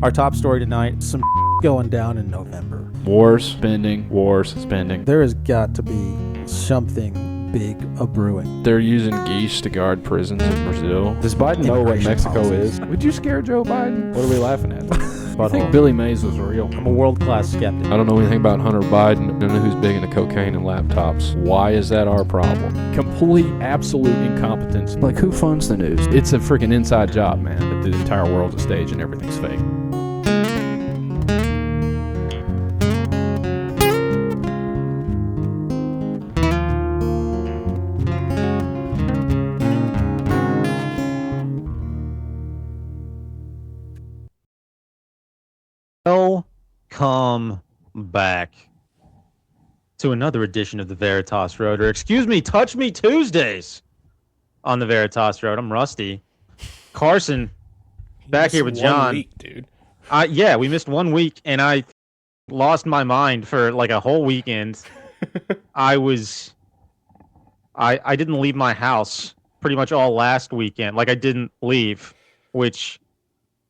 Our top story tonight, some going down in November. Wars, spending. There has got to be something big a-brewing. They're using geese to guard prisons in Brazil. Does Biden know what Immigration Mexico policies. is? Would you scare Joe Biden? What are we laughing at? I think Billy Mays was real. I'm a world-class skeptic. I don't know anything about Hunter Biden. I don't know who's big into cocaine and laptops. Why is that our problem? Complete, absolute incompetence. Like, who funds the news? It's a freaking inside job, man. That the entire world's a stage and everything's fake. Welcome back to another edition of the Veritas Road, or excuse me, Touch Me Tuesdays on the Veritas Road. I'm Rusty. Carson, back here with John. 1 week, dude. Yeah, we missed 1 week, and I lost my mind for like a whole weekend. I didn't leave my house pretty much all last weekend. Like, I didn't leave, which...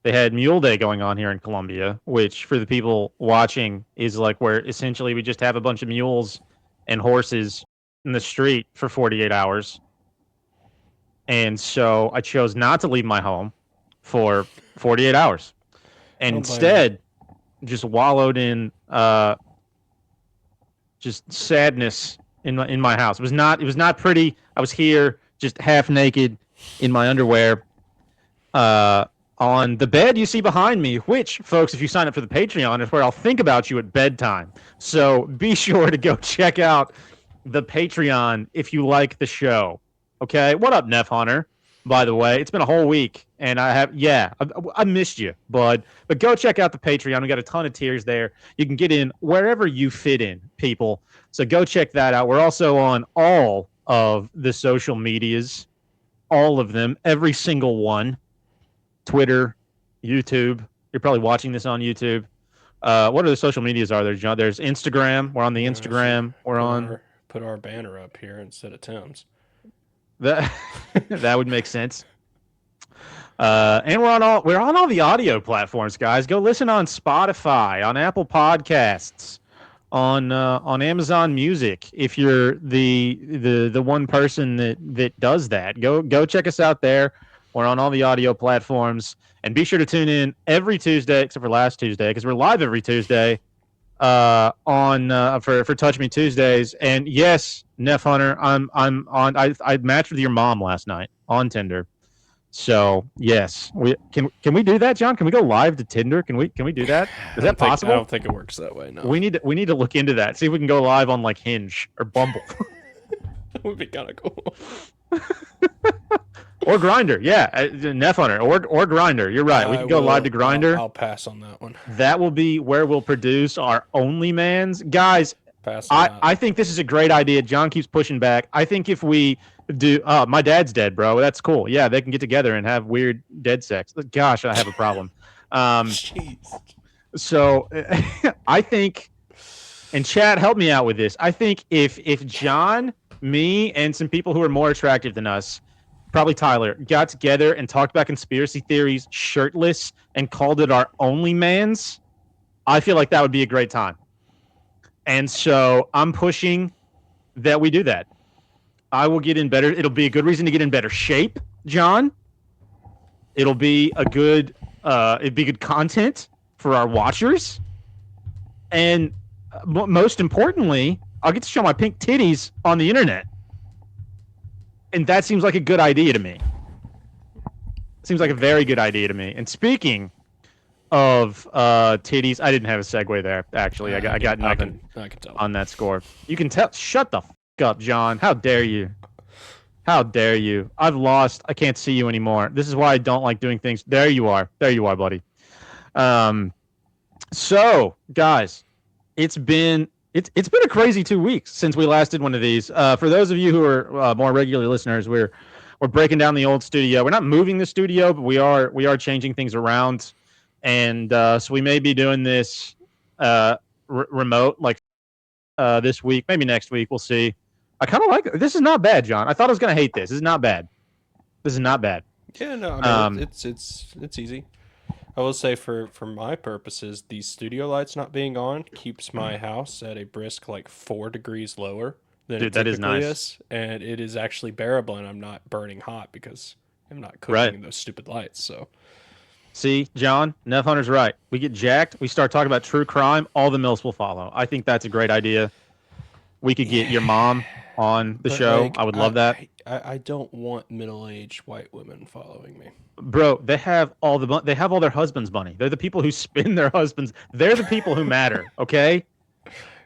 They had Mule Day going on here in Columbia, which for the people watching is like where essentially we just have a bunch of mules and horses in the street for 48 hours. And so I chose not to leave my home for 48 hours and instead just wallowed in just sadness in my house. It was not pretty. I was here just half naked in my underwear. On the bed you see behind me, which, folks, if you sign up for the Patreon, is where I'll think about you at bedtime. So be sure to go check out the Patreon if you like the show. Okay? What up, Neff Hunter? By the way, it's been a whole week, and I missed you, bud. But go check out the Patreon. We got a ton of tiers there. You can get in wherever you fit in, people. So go check that out. We're also on all of the social medias, all of them, every single one. Twitter, YouTube. You're probably watching this on YouTube. What other social medias are there, John? There's Instagram. We're on the Instagram. We're on. Put our banner up here instead of Tim's. That that would make sense. And we're on all the audio platforms, guys. Go listen on Spotify, on Apple Podcasts, on Amazon Music. If you're the one person that does that, go check us out there. We're on all the audio platforms, and be sure to tune in every Tuesday, except for last Tuesday, because we're live every Tuesday for Touch Me Tuesdays. And yes, Neff Hunter, I'm on. I matched with your mom last night on Tinder. So yes, can we do that, John? Can we go live to Tinder? Can we do that? Is that possible? I don't think it works that way. No, we need to look into that. See if we can go live on like Hinge or Bumble. That would be kind of cool. Or Grindr, yeah, Neff Hunter, or Grindr. You're right. We can go live to Grindr. I'll pass on that one. That will be where we'll produce our OnlyMans, guys. I think this is a great idea. John keeps pushing back. I think if we do, my dad's dead, bro. That's cool. Yeah, they can get together and have weird dead sex. Gosh, I have a problem. Jeez. So I think, and Chad, help me out with this. I think if John, me, and some people who are more attractive than us, probably Tyler, got together and talked about conspiracy theories shirtless and called it our OnlyMans, I feel like that would be a great time. And so I'm pushing that we do that. I will get in better. It'll be a good reason to get in better shape, John. It'll be good content for our watchers. And most importantly, I'll get to show my pink titties on the internet. And that seems like a good idea to me. Seems like a very good idea to me. And speaking of titties, I didn't have a segue there, actually. I got nothing I can tell. on that score. You can tell. Shut the up, John. How dare you? How dare you? I've lost. I can't see you anymore. This is why I don't like doing things. There you are. There you are, buddy. So, guys, it's been a crazy 2 weeks since we last did one of these. For those of you who are more regular listeners, we're breaking down the old studio. We're not moving the studio, but we are changing things around, and so we may be doing this remote, like this week, maybe next week. We'll see. I kind of like it. This is not bad, John. I thought I was gonna hate this. This is not bad. Yeah, no, I mean, it's easy. I will say for my purposes, the studio lights not being on keeps my house at a brisk like 4 degrees lower than Dude, it that is typically nice. is, and it is actually bearable, and I'm not burning hot because I'm not cooking Right. in those stupid lights. So See, John, Nev Hunter's right. We get jacked. We start talking about true crime. All the mills will follow. I think that's a great idea. We could get your mom on the But show. like, I would love that. I don't want middle-aged white women following me. Bro, they have all their husbands' money. They're the people who spend their husbands. They're the people who matter, okay?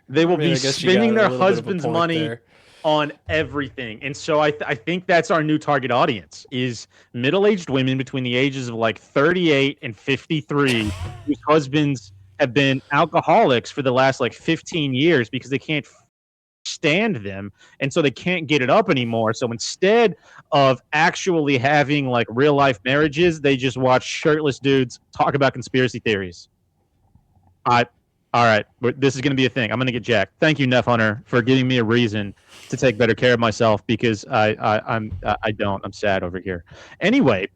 They will be I guess you spending got a their little bit of a husband's point money there. on everything. And so I think that's our new target audience is middle-aged women between the ages of like 38 and 53 whose husbands have been alcoholics for the last like 15 years because they can't stand them, and so they can't get it up anymore. So instead of actually having like real life marriages, they just watch shirtless dudes talk about conspiracy theories. All right, this is going to be a thing. I'm going to get jacked. Thank you, Neff Hunter, for giving me a reason to take better care of myself because I'm sad over here. Anyway,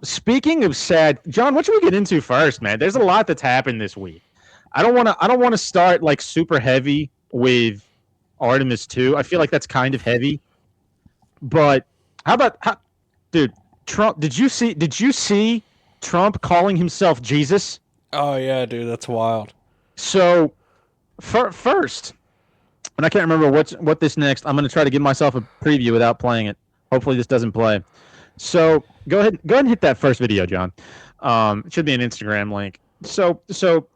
speaking of sad, John, what should we get into first, man? There's a lot that's happened this week. I don't want to start like super heavy with Artemis 2. I feel like that's kind of heavy. But dude, Trump, did you see Trump calling himself Jesus? Oh yeah, dude, that's wild. So first, and I can't remember what this next. I'm going to try to give myself a preview without playing it. Hopefully this doesn't play. So go ahead and hit that first video, John. It should be an Instagram link. So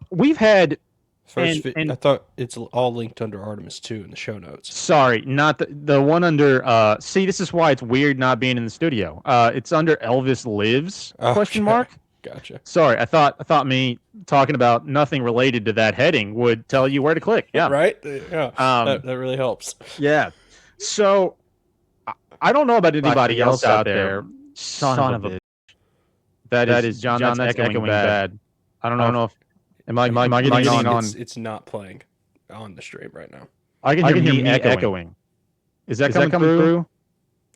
we've had First, I thought it's all linked under Artemis 2 in the show notes. Sorry, not the one under. See, this is why it's weird not being in the studio. It's under Elvis Lives ? Question mark. Gotcha. Sorry, I thought me talking about nothing related to that heading would tell you where to click. Yeah, Right. Yeah. That really helps. Yeah. So I don't know about anybody else out there. Son of a. That is John. That's echoing bad. I don't know if. Am I getting on? It's not playing on the stream right now. I can hear me echoing. Is that coming through?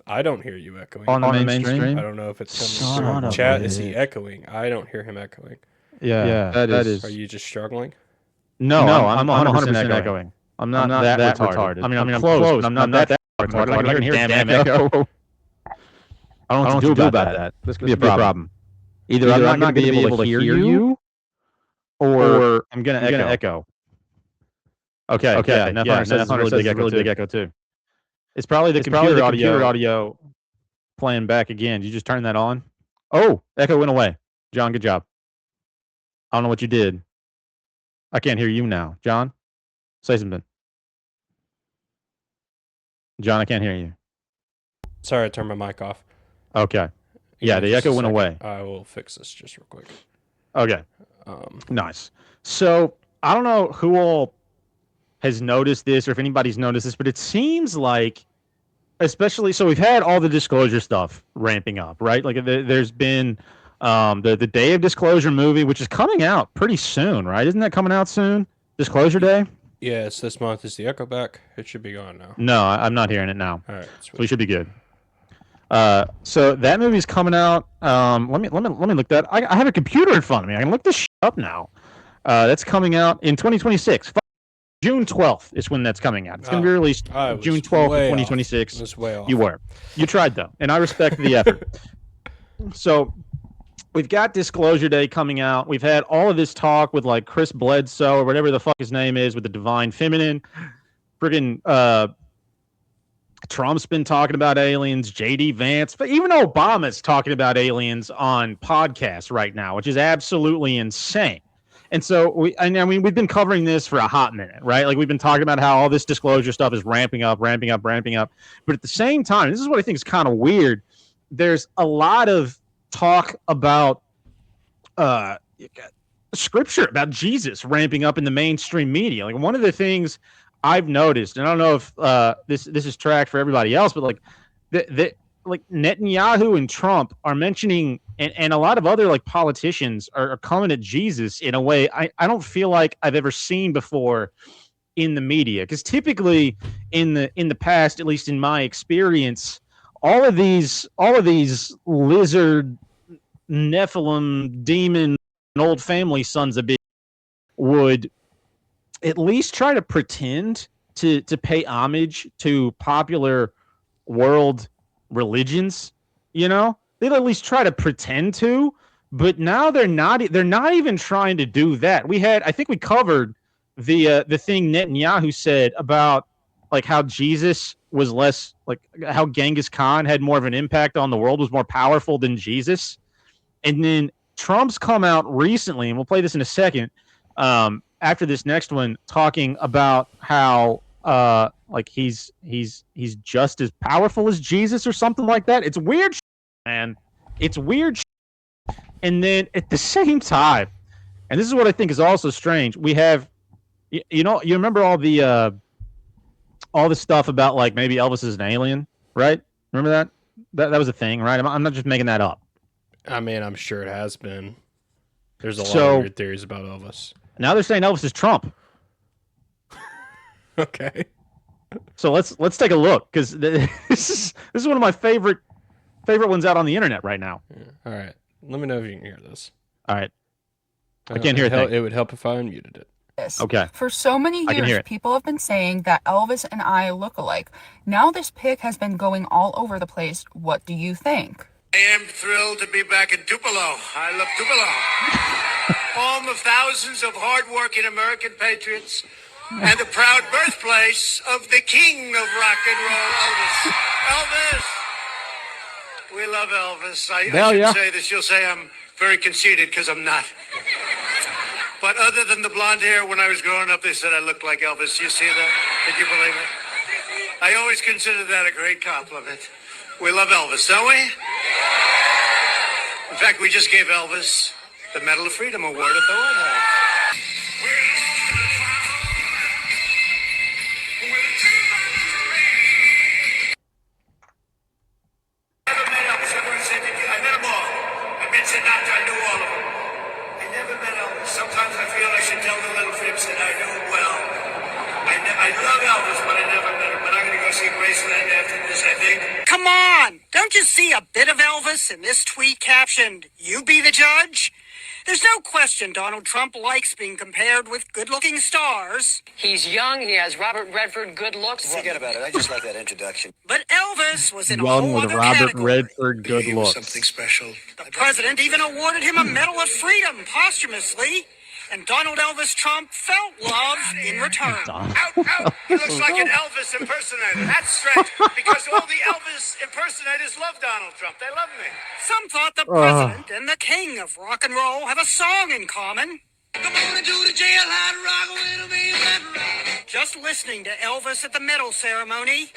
I don't hear you echoing. On the mainstream? I don't know if it's coming through. Chat, is he echoing? I don't hear him echoing. Yeah, that is. Are you just struggling? No, I'm 100% echoing. I'm not that retarded. I mean, I'm close. I'm not that retarded. I can hear a damn echo. I don't know what to do about that. This could be a problem. Either I'm not going to be able to hear you, or I'm going to echo. Okay. Yeah, Netflix has really big echo too. It's probably the computer audio playing back again. Did you just turn that on? Oh, echo went away. John, good job. I don't know what you did. I can't hear you now. John, say something. John, I can't hear you. Sorry, I turned my mic off. Okay. Yeah, the echo went away. I will fix this just real quick. Okay. Nice. So I don't know who all has noticed this or if anybody's noticed this, but it seems like, especially, so we've had all the disclosure stuff ramping up, right? Like there's been the Day of Disclosure movie, which is coming out pretty soon, right? Isn't that coming out soon? Disclosure Day? Yeah, it's this month. Is the echo back? It should be gone now. No, I'm not hearing it now. All right, sweet. So we should be good. So that movie's coming out. Let me look that. I have a computer in front of me. I can look this shit up now. That's coming out in 2026. June 12th is when that's coming out. It's going to be released June 12th, 2026. That's way off. You were. You tried, though, and I respect the effort. So we've got Disclosure Day coming out. We've had all of this talk with, like, Chris Bledsoe or whatever the fuck his name is with the Divine Feminine. Friggin' Trump's been talking about aliens, J.D. Vance, but even Obama's talking about aliens on podcasts right now, which is absolutely insane. And so we've been covering this for a hot minute, right? Like we've been talking about how all this disclosure stuff is ramping up. But at the same time, this is what I think is kind of weird. There's a lot of talk about scripture, about Jesus ramping up in the mainstream media. Like one of the things I've noticed, and I don't know if this is tracked for everybody else, but like like Netanyahu and Trump are mentioning, and a lot of other like politicians are coming at Jesus in a way I don't feel like I've ever seen before in the media. Because typically in the past, at least in my experience, all of these lizard Nephilim demon old family sons of bitch would at least try to pretend to pay homage to popular world religions, you know? They'd at least try to pretend to, but now they're not even trying to do that. I think we covered the thing Netanyahu said about like how Jesus was less like how Genghis Khan had more of an impact on the world, was more powerful than Jesus. And then Trump's come out recently, and we'll play this in a second, after this next one, talking about how like he's just as powerful as Jesus or something like that. It's weird, man. It's weird. And then at the same time, and this is what I think is also strange, we have, you remember all the stuff about like maybe Elvis is an alien, right? Remember that? That was a thing, right? I'm not just making that up. I mean, I'm sure it has been. There's a lot of weird theories about Elvis. Now they're saying Elvis is Trump. Okay. So let's take a look, because this is one of my favorite ones out on the internet right now. Yeah. All right. Let me know if you can hear this. All right. I can't hear a thing. It would help if I unmuted it. Okay. For so many years, people have been saying that Elvis and I look alike. Now this pic has been going all over the place. What do you think? I am thrilled to be back in Tupelo. I love Tupelo. Home of thousands of hard-working American patriots and the proud birthplace of the king of rock and roll, Elvis. Elvis! We love Elvis. I should say this. You'll say I'm very conceited, because I'm not. But other than the blonde hair, when I was growing up, they said I looked like Elvis. You see that? Did you believe it? I always considered that a great compliment. We love Elvis, don't we? In fact, we just gave Elvis the Medal of Freedom Award at the White House. I met Elvis. Everyone said, I met them all. I met Sinatra. I knew all of them. I never met Elvis. Sometimes I feel I should tell the little fibs that I knew him well. I love Elvis, but I never met him. But I'm going to go see Graceland after this, I think. Come on! Don't you see a bit of Elvis in this tweet captioned, "You be the judge"? There's no question Donald Trump likes being compared with good-looking stars. He's young, he has Robert Redford good looks. Forget about it. I just like that introduction. But Elvis was in a One whole with other Robert category. Redford good He was looks. something special. The president even awarded him a Medal of Freedom posthumously, and Donald Elvis Trump felt love in return. Out! He looks like an Elvis impersonator. That's strange, because all the Elvis impersonators love Donald Trump. They love me. Some thought the president and the king of rock and roll have a song in common. Come on and do the jailhouse rock with me. Just listening to Elvis at the medal ceremony.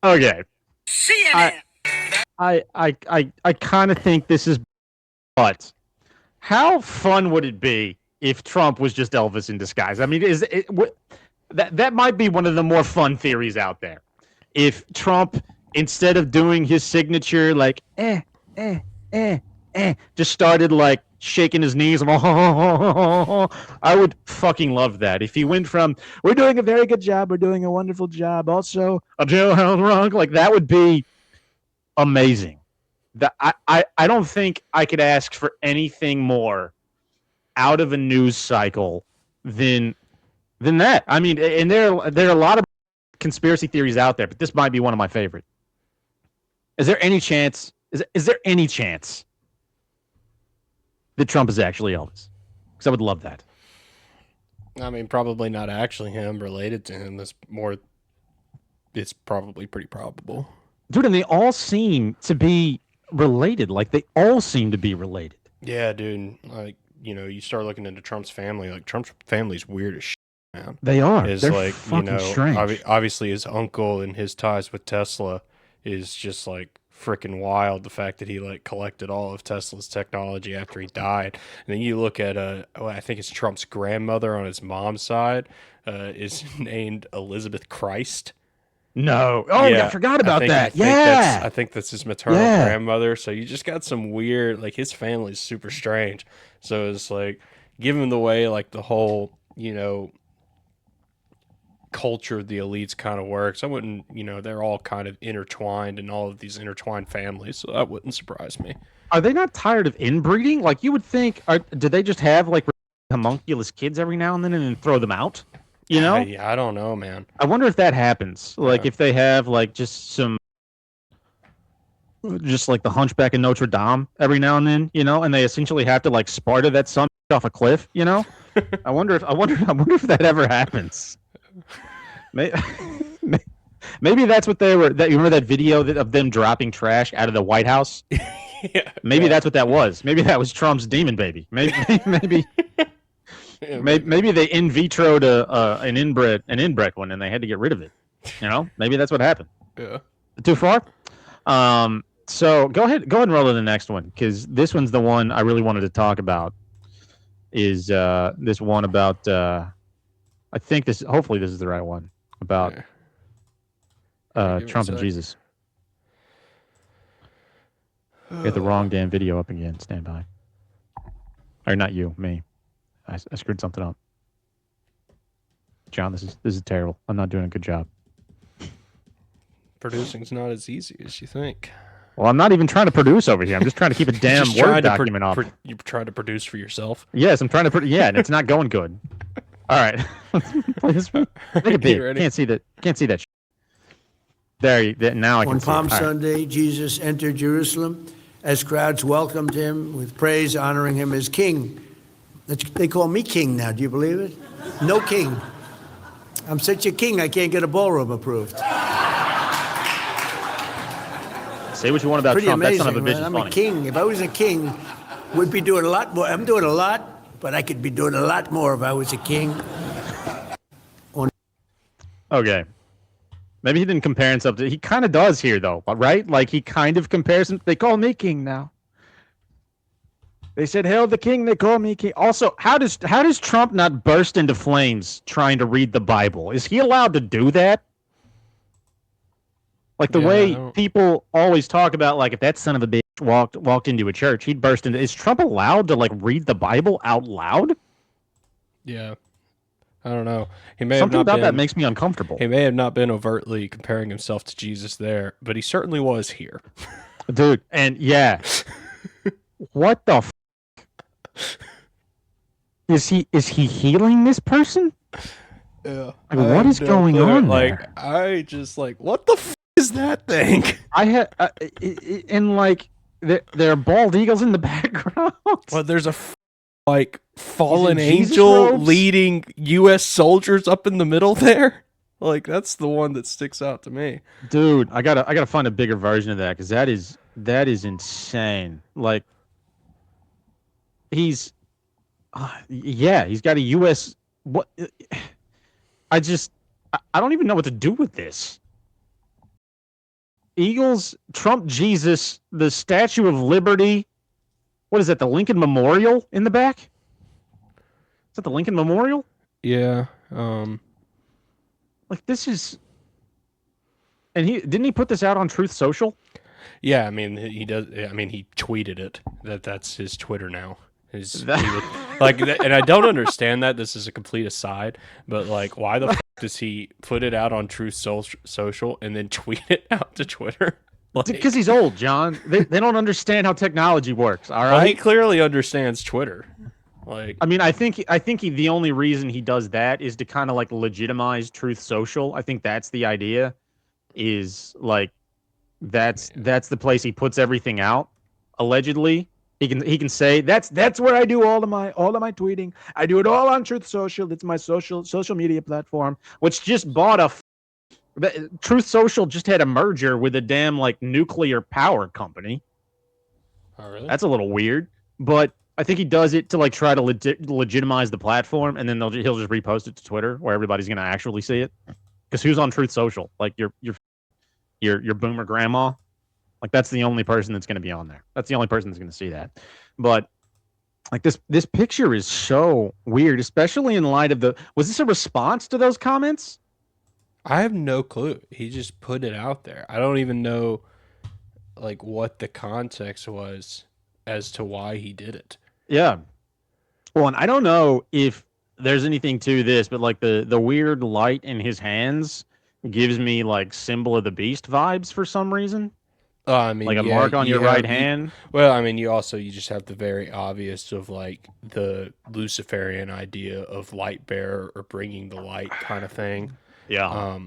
Okay. CNN. I kind of think this is, but how fun would it be if Trump was just Elvis in disguise? I mean, that might be one of the more fun theories out there. If Trump, instead of doing his signature like just started like shaking his knees, I would fucking love that. If he went from "we're doing a very good job, we're doing a wonderful job, also a jailhouse rock," like that would be amazing. I don't think I could ask for anything more out of a news cycle than that. I mean, and there are a lot of conspiracy theories out there, but this might be one of my favorite. Is there any chance? Is there any chance that Trump is actually Elvis? Because I would love that. I mean, probably not actually him, related to him. It's probably pretty probable. Dude, and they all seem to be related. Like, they all seem to be related. Yeah, dude. Like, you start looking into Trump's family. Like, Trump's family's weird as shit, man. They are. Is They're like, fucking strange. Obviously his uncle and his ties with Tesla is just like freaking wild. The fact that he like collected all of Tesla's technology after he died. And then you look at I think it's Trump's grandmother on his mom's side is named Elizabeth Christ. No. Oh, yeah, I forgot about that. I think that's his maternal grandmother. So you just got some weird, like, his family's super strange. So it's like, given the way, like, the whole, culture of the elites kind of works. I wouldn't, they're all kind of intertwined in all of these intertwined families, so that wouldn't surprise me. Are they not tired of inbreeding? Like, you would think, do they just have, like, homunculus kids every now and then and then throw them out? You know? Yeah, I don't know, man. I wonder if that happens. Like, if they have, like, just like the Hunchback of Notre Dame every now and then, and they essentially have to, like, Sparta that son off a cliff, I wonder if that ever happens. Maybe that's what they were. You remember that video of them dropping trash out of the White House? Maybe that's what that was. Maybe that was Trump's demon baby. Maybe they in vitroed an inbred one, and they had to get rid of it. Maybe that's what happened. Yeah. Too far. So go ahead and roll to the next one, because this one's the one I really wanted to talk about. Is this one about? I think this. Hopefully, this is the right one about Trump and Jesus. Get the wrong damn video up again. Stand by. Or not you, me. I screwed something up. John, this is terrible. I'm not doing a good job. Producing's not as easy as you think. Well, I'm not even trying to produce over here. I'm just trying to keep a damn Word document up. You're trying to produce for yourself? Yes, I'm trying to. Yeah, and it's not going good. All right, play this. Make it big. Can't see that. Shit. Now I can On see Palm it. All right. Sunday, Jesus entered Jerusalem as crowds welcomed him with praise, honoring him as king. They call me king now. Do you believe it? No king. I'm such a king, I can't get a ballroom approved. Say what you want about Pretty Trump. amazing, That son of a bitch man. is I'm funny. a king. If I was a king, we'd be doing a lot more. I'm doing a lot, but I could be doing a lot more if I was a king. Okay. Maybe he didn't compare himself to. He kind of does here, though, right? Like, he kind of compares him. They call me king now. They said, "Hail the king." They call me king. Also, how does Trump not burst into flames trying to read the Bible? Is he allowed to do that? Like the way people always talk about, like, if that son of a bitch walked into a church, he'd burst into. Is Trump allowed to, like, read the Bible out loud? Yeah. I don't know. He may Something have not about been, that makes me uncomfortable. He may have not been overtly comparing himself to Jesus there, but he certainly was here. Dude, and yeah. What the Is he healing this person? Yeah. Like, what is going on there? I just what the is that thing? I had and like there are bald eagles in the background. Well, there's a fallen angel leading U.S. soldiers up in the middle there. Like, that's the one that sticks out to me. Dude, I gotta find a bigger version of that, because that is insane. Like, he's got a U.S. What? I don't even know what to do with this. Eagles, Trump, Jesus, the Statue of Liberty. What is that? The Lincoln Memorial in the back? Is that the Lincoln Memorial? Yeah. Like, this is. And didn't he put this out on Truth Social? Yeah, I mean, he does. I mean, he tweeted it. That's his Twitter now. And I don't understand that. This is a complete aside, but like, why the fuck does he put it out on Truth Social and then tweet it out to Twitter? Because he's old, John. They don't understand how technology works. All right. Well, he clearly understands Twitter. Like, I mean, I think the only reason he does that is to kind of like legitimize Truth Social. I think that's the idea. Is like that's the place he puts everything out. Allegedly, he can say that's where I do all of my tweeting. I do it all on Truth Social. It's my social media platform, which just bought Truth Social just had a merger with a damn like nuclear power company. Oh, really? That's a little weird, but I think he does it to like try to legitimize the platform, and then he'll just repost it to Twitter where everybody's gonna actually see it. Because who's on Truth Social? Like your boomer grandma. Like, that's the only person that's gonna be on there. That's the only person that's gonna see that. But like this picture is so weird, especially in light of was this a response to those comments? I have no clue. He just put it out there. I don't even know like what the context was as to why he did it. Yeah. Well, and I don't know if there's anything to this, but like the weird light in his hands gives me like symbol of the beast vibes for some reason. I mean, Like a yeah, mark on your right hand. Well, I mean, you just have the very obvious of like the Luciferian idea of light bearer or bringing the light kind of thing. Yeah.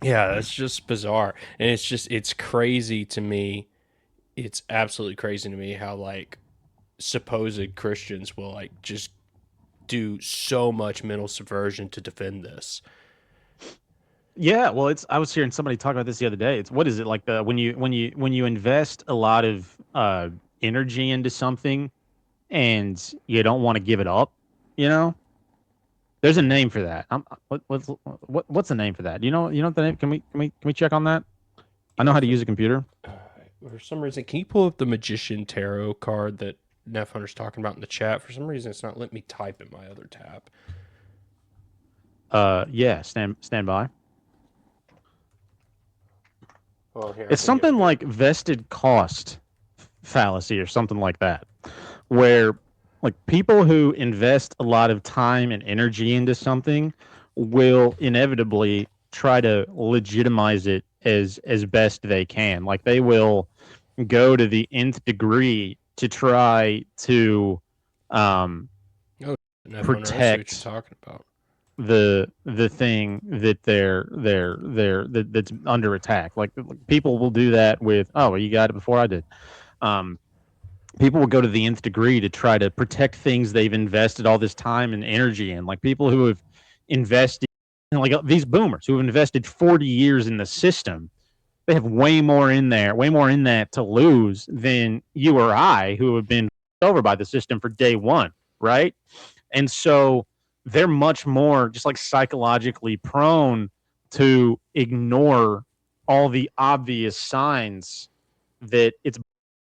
Yeah, that's just bizarre, and it's crazy to me. It's absolutely crazy to me how like supposed Christians will like just do so much mental subversion to defend this. Yeah, well, I was hearing somebody talk about this the other day. It's what is it like the when you invest a lot of energy into something and you don't want to give it up, you know? There's a name for that. What's the name for that? You know what the name? Can we check on that? I know how to use a computer. For some reason, can you pull up the Magician Tarot card that Neff Hunter's talking about in the chat? For some reason, it's not letting me type in my other tab. Yeah, stand by. Well, here, It's something like vested cost fallacy or something like that, where like people who invest a lot of time and energy into something will inevitably try to legitimize it as best they can. Like they will go to the nth degree to try to protect what you're talking about. the thing that that's under attack. Like people will do that with, oh, well, you got it before I did. People will go to the nth degree to try to protect things they've invested all this time and energy in. Like people who have invested, like these boomers who have invested 40 years in the system, they have way more in that to lose than you or I who have been over by the system for day one, right? And so they're much more just like psychologically prone to ignore all the obvious signs that it's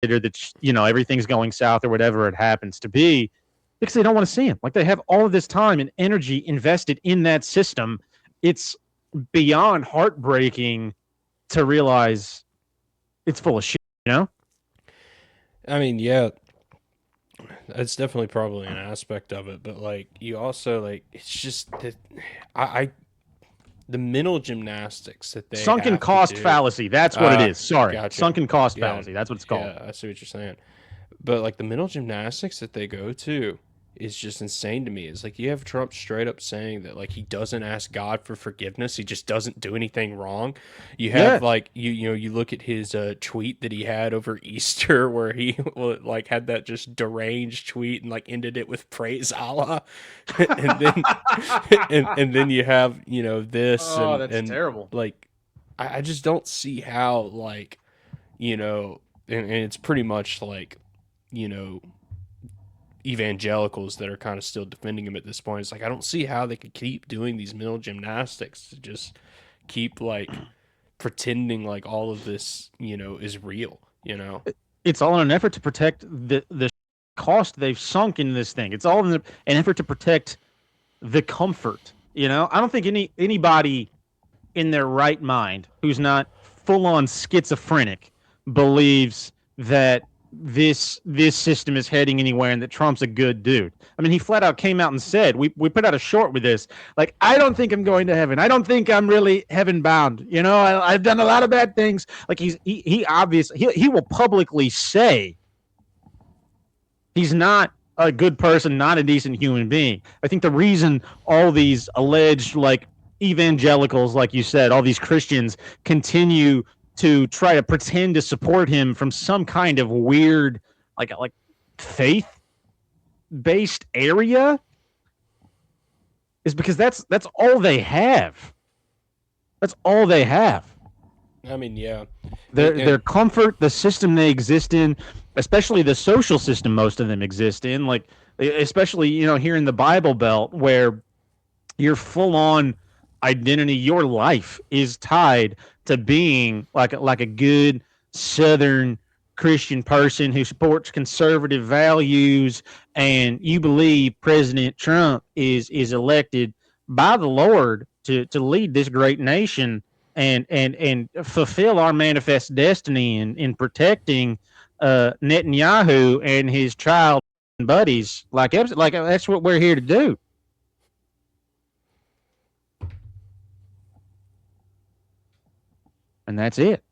or that everything's going south or whatever it happens to be, because they don't want to see them. Like they have all of this time and energy invested in that system. It's beyond heartbreaking to realize it's full of shit, I mean, yeah, that's definitely probably an aspect of it, but like you also like it's just that the mental gymnastics that they sunken cost fallacy. That's what it is. Sorry, gotcha. Sunken cost fallacy. That's what it's called. Yeah, I see what you're saying. But like the mental gymnastics that they go to is just insane to me. It's like you have Trump straight up saying that like he doesn't ask God for forgiveness. He just doesn't do anything wrong. You have like you look at his tweet that he had over Easter where he like had that just deranged tweet and like ended it with praise Allah. and then and then you have this that's terrible. Like I just don't see how like and it's pretty much like evangelicals that are kind of still defending him at this point. It's like I don't see how they could keep doing these mental gymnastics to just keep like pretending like all of this is real. It's all in an effort to protect the cost they've sunk in this thing. It's all in an effort to protect the comfort. I don't think anybody in their right mind who's not full on schizophrenic believes that this system is heading anywhere and that Trump's a good dude. I mean, he flat out came out and said, we put out a short with this, like, I don't think I'm going to heaven. I don't think I'm really heaven bound. I've done a lot of bad things. Like he obviously, he will publicly say he's not a good person, not a decent human being. I think the reason all these alleged like evangelicals, like you said, all these Christians continue to try to pretend to support him from some kind of weird, like faith-based area, is because that's all they have. That's all they have. I mean, yeah. Their comfort, the system they exist in, especially the social system most of them exist in, like especially here in the Bible Belt where your full-on identity, your life is tied to being like a good Southern Christian person who supports conservative values, and you believe President Trump is elected by the Lord to lead this great nation and fulfill our manifest destiny in protecting Netanyahu and his child buddies. Like that's what we're here to do. and that's it.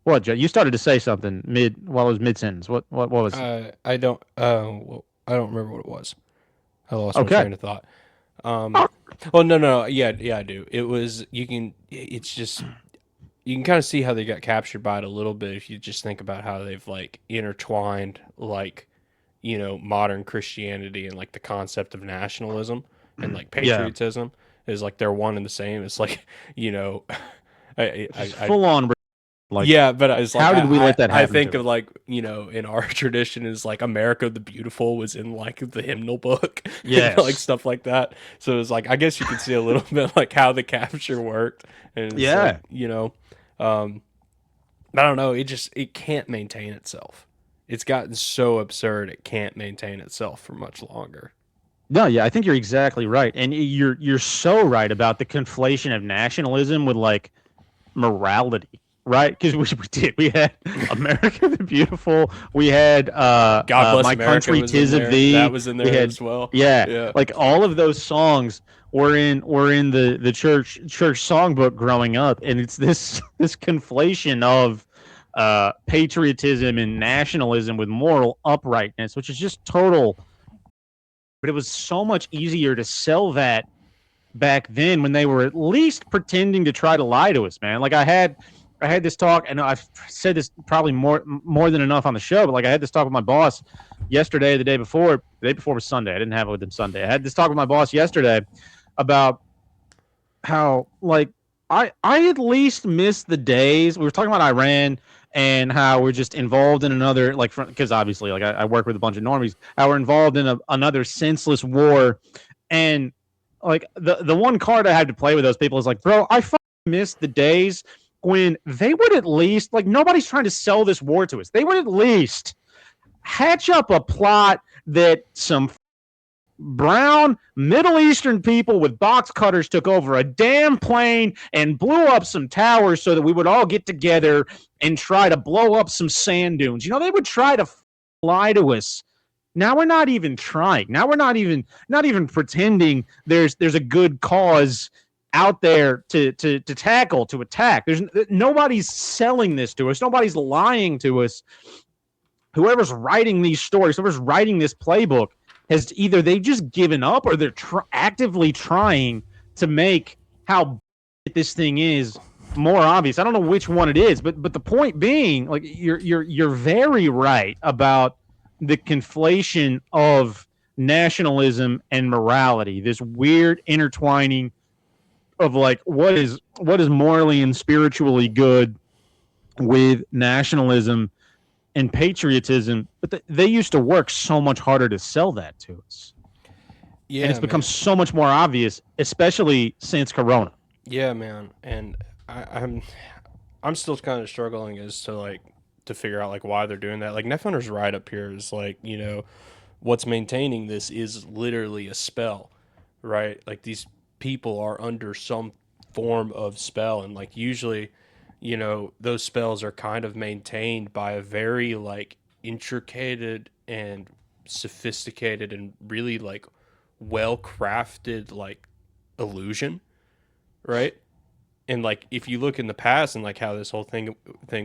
What, Joe? You started to say something while it was mid sentence. What was? I don't. Well, I don't remember what it was. I lost my Okay. train of thought. Well, no, yeah, I do. It was it's just you can kind of see how they got captured by it a little bit if you just think about how they've like intertwined like modern Christianity and like the concept of nationalism and like patriotism is like they're one and the same. It's like I full on. Like, yeah, but it's like how did we let that happen? I think of like in our tradition is like America the Beautiful was in like the hymnal book, yes, like stuff like that. So it's like I guess you could see a little bit like how the capture worked, and it's like, I don't know. It can't maintain itself. It's gotten so absurd it can't maintain itself for much longer. No, yeah, I think you're exactly right, and you're so right about the conflation of nationalism with like morality. Right, because we did. We had America the Beautiful. We had God Bless My America Country, 'Tis of Thee. That was in there as well. Yeah, like all of those songs were in the church songbook growing up, and it's this conflation of patriotism and nationalism with moral uprightness, which is just total. But it was so much easier to sell that back then when they were at least pretending to try to lie to us, man. Like I had this talk, and I've said this probably more than enough on the show, but like I had this talk with my boss yesterday, the day before was Sunday. I didn't have it with him Sunday. I had this talk with my boss yesterday about how like I at least miss the days. We were talking about Iran and how we're just involved in another, like, because obviously like I work with a bunch of normies, how we're involved in another senseless war. And like the one card I had to play with those people is like, bro, I miss the days when they would at least, like, nobody's trying to sell this war to us. They would at least hatch up a plot that some brown Middle Eastern people with box cutters took over a damn plane and blew up some towers so that we would all get together and try to blow up some sand dunes. They would try to lie to us. Now we're not even trying. Now we're not even pretending there's a good cause out there to tackle, to attack. Nobody's selling this to us. Nobody's lying to us. Whoever's writing these stories, whoever's writing this playbook, has either they've just given up or they're actively trying to make how this thing is more obvious. I don't know which one it is, but the point being, like, you're very right about the conflation of nationalism and morality. This weird intertwining of like what is morally and spiritually good with nationalism and patriotism, but they used to work so much harder to sell that to us. Yeah, and it's become so much more obvious, especially since Corona. Yeah, man, and I'm still kind of struggling as to like to figure out like why they're doing that. Like Nefunder's right up here is like, what's maintaining this is literally a spell, right? Like these people are under some form of spell, and like usually those spells are kind of maintained by a very like intricate and sophisticated and really like well crafted like illusion, right? And like if you look in the past and like how this whole thing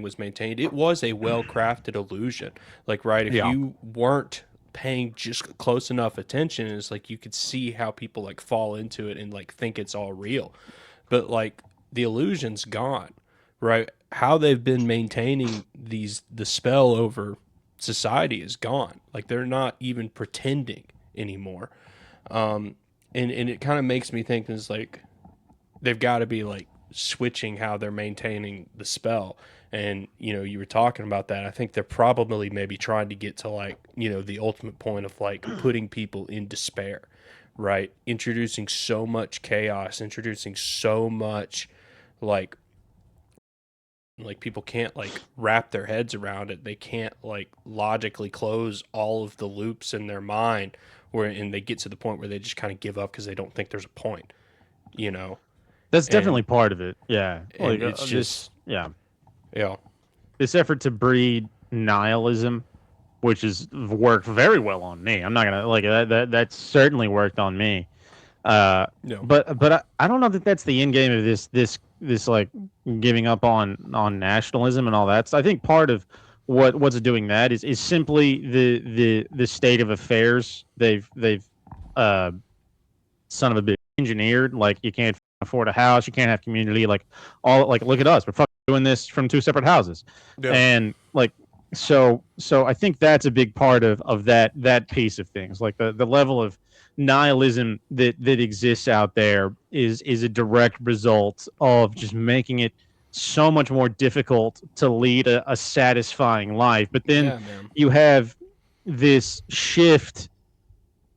was maintained, it was a well crafted illusion. Like, right, if you weren't paying just close enough attention, it's like you could see how people like fall into it and like think it's all real. But like the illusion's gone, right? How they've been maintaining the spell over society is gone. Like they're not even pretending anymore. And it kind of makes me think it's like they've got to be like switching how they're maintaining the spell. And you were talking about that. I think they're probably maybe trying to get to like the ultimate point of like putting people in despair, right? Introducing so much chaos, introducing so much like people can't like wrap their heads around it. They can't like logically close all of the loops in their mind and they get to the point where they just kind of give up because they don't think there's a point, That's definitely part of it. Yeah. Like it's just yeah. This effort to breed nihilism, which has worked very well on me. I'm not gonna like that certainly worked on me. But I don't know that that's the end game of this this like giving up on nationalism and all that. So I think part of what's doing that is simply the state of affairs. They've uh son of a bitch engineered. Like you can't afford a house, you can't have community. Like all like look at us, we're fucking doing this from two separate houses, and like so I think that's a big part of that piece of things. Like the level of nihilism that exists out there is a direct result of just making it so much more difficult to lead a satisfying life. But then you have this shift,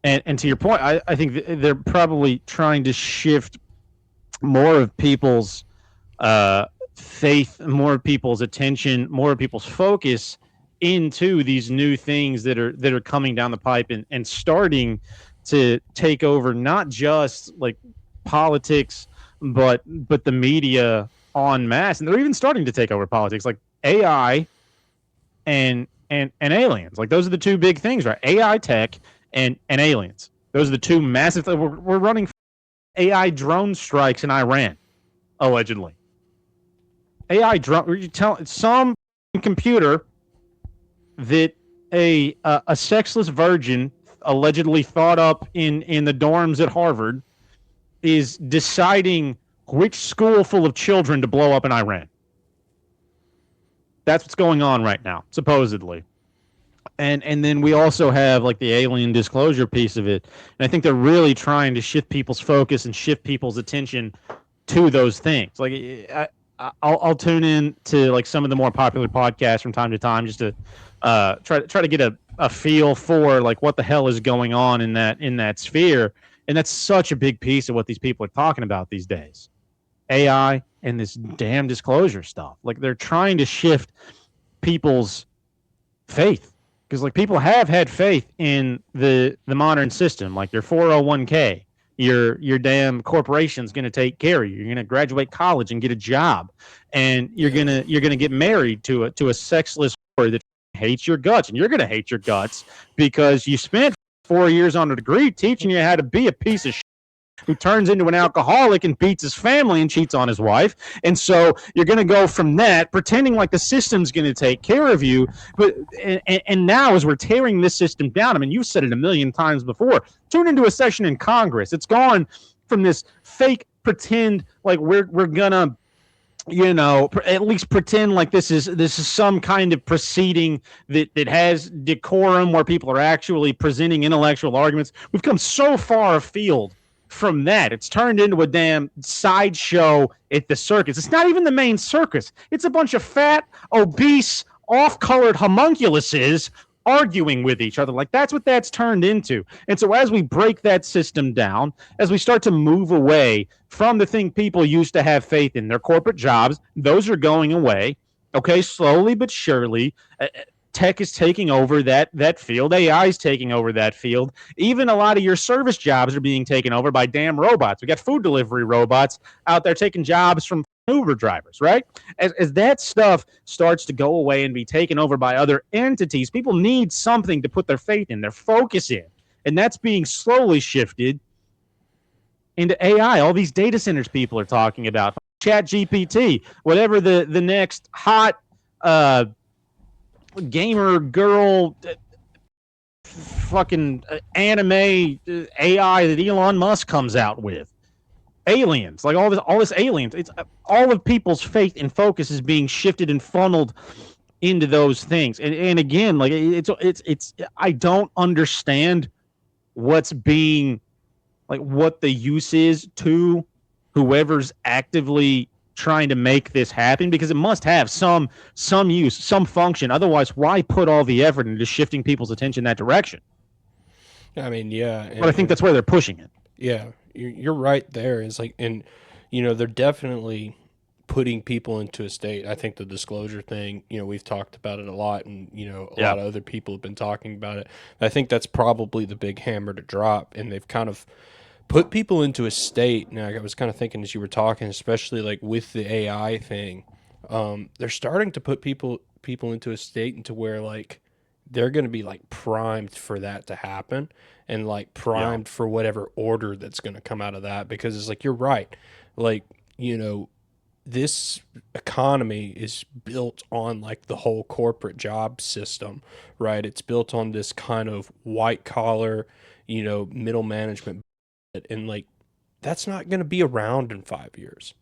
and to your point, I think they're probably trying to shift more of people's faith, more of people's attention, more of people's focus into these new things that are coming down the pipe and starting to take over not just like politics, but the media en masse, and they're even starting to take over politics, like AI and aliens. Like those are the two big things, right? AI tech and aliens. Those are the two massive. We're running AI drone strikes in Iran, allegedly. AI drone. You tell some computer that a sexless virgin allegedly thought up in the dorms at Harvard is deciding which school full of children to blow up in Iran. That's what's going on right now, supposedly. And then we also have like the alien disclosure piece of it. And I think they're really trying to shift people's focus and shift people's attention to those things. Like I'll tune in to like some of the more popular podcasts from time to time just to try to get a feel for like what the hell is going on in that sphere. And that's such a big piece of what these people are talking about these days. AI and this damn disclosure stuff. Like they're trying to shift people's faith. Because like people have had faith in the modern system, like your 401k, your damn corporation's going to take care of you. You're going to graduate college and get a job, and you're gonna get married to a sexless whore that hates your guts, and you're going to hate your guts because you spent 4 years on a degree teaching you how to be a piece of shit who turns into an alcoholic and beats his family and cheats on his wife. And so you're going to go from that, pretending like the system's going to take care of you. But and now as we're tearing this system down, I mean, you've said it a million times before, tune into a session in Congress. It's gone from this fake pretend like we're going to, you know, at least pretend like this is some kind of proceeding that has decorum where people are actually presenting intellectual arguments. We've come so far afield from that. It's turned into a damn sideshow at the circus. It's not even the main circus. It's a bunch of fat, obese, off-colored homunculuses arguing with each other. Like that's what that's turned into. And so as we break that system down, as we start to move away from the thing people used to have faith in, their corporate jobs, those are going away. Okay, slowly but surely. Tech is taking over that field. AI is taking over that field. Even a lot of your service jobs are being taken over by damn robots. We got food delivery robots out there taking jobs from Uber drivers, right? As that stuff starts to go away and be taken over by other entities, people need something to put their faith in, their focus in. And that's being slowly shifted into AI. All these data centers people are talking about, Chat GPT, whatever the next hot gamer girl fucking anime AI that Elon Musk comes out with. Aliens, like all this aliens. It's all of people's faith and focus is being shifted and funneled into those things. And again, like it's I don't understand what's being like what the use is to whoever's actively trying to make this happen, because it must have some use, some function. Otherwise, why put all the effort into shifting people's attention that direction? I mean, yeah. But I think that's where they're pushing it. Yeah, you're right there. It's like, and, you know, they're definitely putting people into a state. I think the disclosure thing, you know, we've talked about it a lot, and, you know, a lot of other people have been talking about it. I think that's probably the big hammer to drop, and they've kind of put people into a state. Now, I was kind of thinking as you were talking, especially like with the AI thing, they're starting to put people into a state into where like they're going to be like primed for that to happen, and like primed for whatever order that's going to come out of that. Because it's like, you're right. Like, you know, this economy is built on like the whole corporate job system, right? It's built on this kind of white collar, middle management, and like that's not going to be around in 5 years.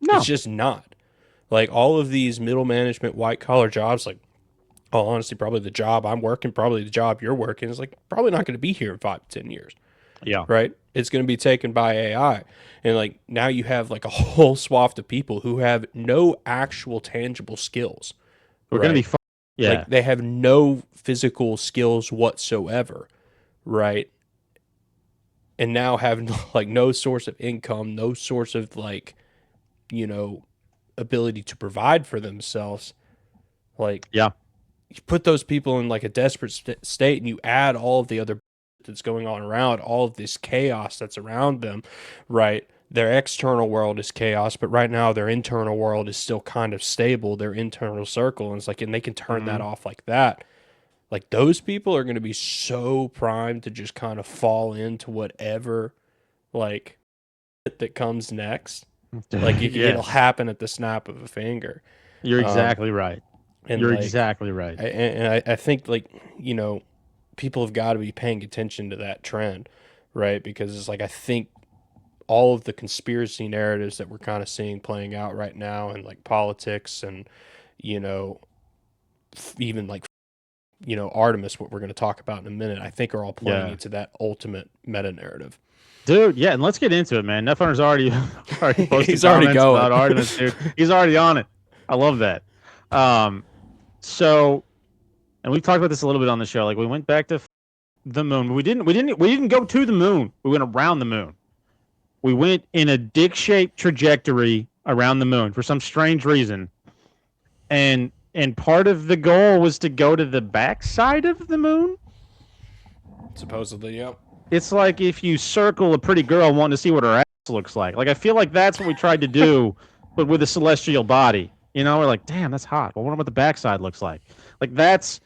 No, it's just not. Like all of these middle management, white collar jobs, like, oh, honestly, probably the job I'm working, probably the job you're working is like probably not going to be here in 5 to 10 years. Yeah. Right. It's going to be taken by AI. And like now you have like a whole swath of people who have no actual tangible skills. We're going to be yeah. Like they have no physical skills whatsoever. Right. And now have like no source of income, no source of like, ability to provide for themselves. Like, yeah, you put those people in like a desperate state, and you add all of the other that's going on around, all of this chaos that's around them, right? Their external world is chaos, but right now their internal world is still kind of stable, their internal circle, and it's like, and they can turn that off like that. Like those people are going to be so primed to just kind of fall into whatever like that comes next. Like it'll happen at the snap of a finger. You're exactly right. And you're like, exactly right. I think like, people have got to be paying attention to that trend, right? Because it's like, I think all of the conspiracy narratives that we're kind of seeing playing out right now in like politics and, even like, Artemis, what we're going to talk about in a minute, I think are all playing into that ultimate meta narrative. Dude, yeah, and let's get into it, man. Netrunner's already posted He's already going about Artemis, dude. He's already on it. I love that. So, and we've talked about this a little bit on the show. Like we went back to the moon, but we didn't go to the moon. We went around the moon. We went in a dick-shaped trajectory around the moon for some strange reason. And part of the goal was to go to the backside of the moon. Supposedly, yep. It's like if you circle a pretty girl wanting to see what her ass looks like. Like I feel like that's what we tried to do, but with a celestial body. We're like, damn, that's hot. Well, I wonder what the backside looks like. Like that's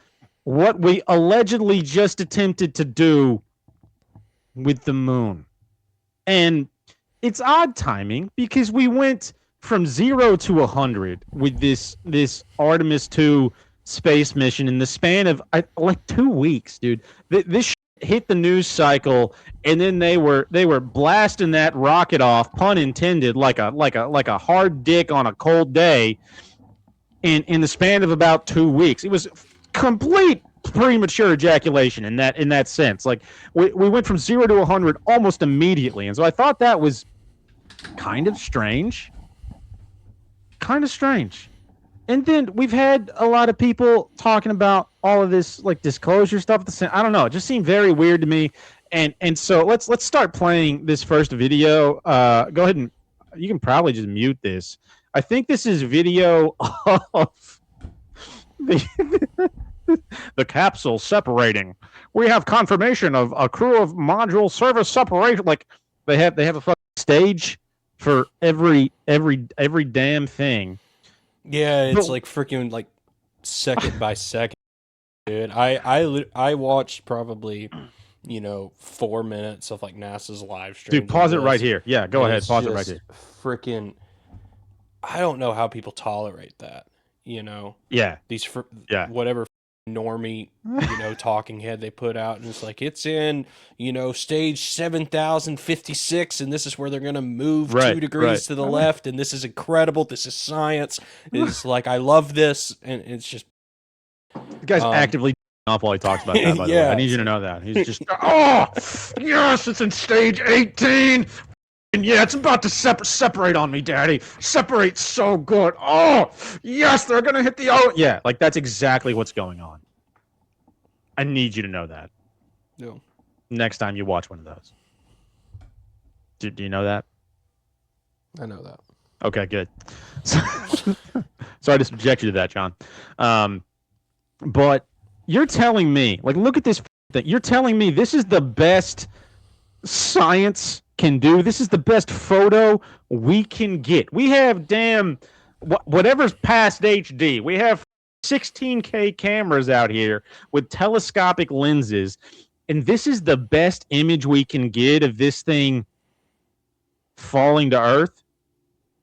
what we allegedly just attempted to do with the moon. And it's odd timing because we went from 0 to 100 with this Artemis 2 space mission in the span of like 2 weeks, dude. This hit the news cycle, and then they were blasting that rocket off, pun intended, like a hard dick on a cold day, in the span of about 2 weeks. It was complete premature ejaculation in that sense. Like we went from 0 to 100 almost immediately, and so I thought that was kind of strange. And then we've had a lot of people talking about all of this like disclosure stuff. I don't know. It just seemed very weird to me. And so let's start playing this first video. Go ahead and you can probably just mute this. I think this is video of the capsule separating. We have confirmation of a crew of module service separation. Like they have a fucking stage for every damn thing. Yeah, it's like freaking like second by second, dude. I watched probably 4 minutes of like NASA's live stream. Dude, pause it right here. Yeah, go ahead. Pause it right here. Freaking, I don't know how people tolerate that. Yeah. These whatever normie talking head they put out, and it's like it's in stage 7056, and this is where they're gonna move 2 degrees to the left, and this is incredible, this is science. It's like I love this, and it's just the guy's actively off while he talks about that, by the way. I need you to know that he's just oh yes, it's in stage 18. And yeah, it's about to separate on me, Daddy. Separate so good. Oh, yes, they're going to hit the O. Yeah, like that's exactly what's going on. I need you to know that. No. Next time you watch one of those. Do you know that? I know that. Okay, good. Sorry to subject you to that, John. But you're telling me, like, look at this thing. You're telling me this is the best science can do. This is the best photo we can get. We have whatever's past HD. We have 16K cameras out here with telescopic lenses, and this is the best image we can get of this thing falling to Earth.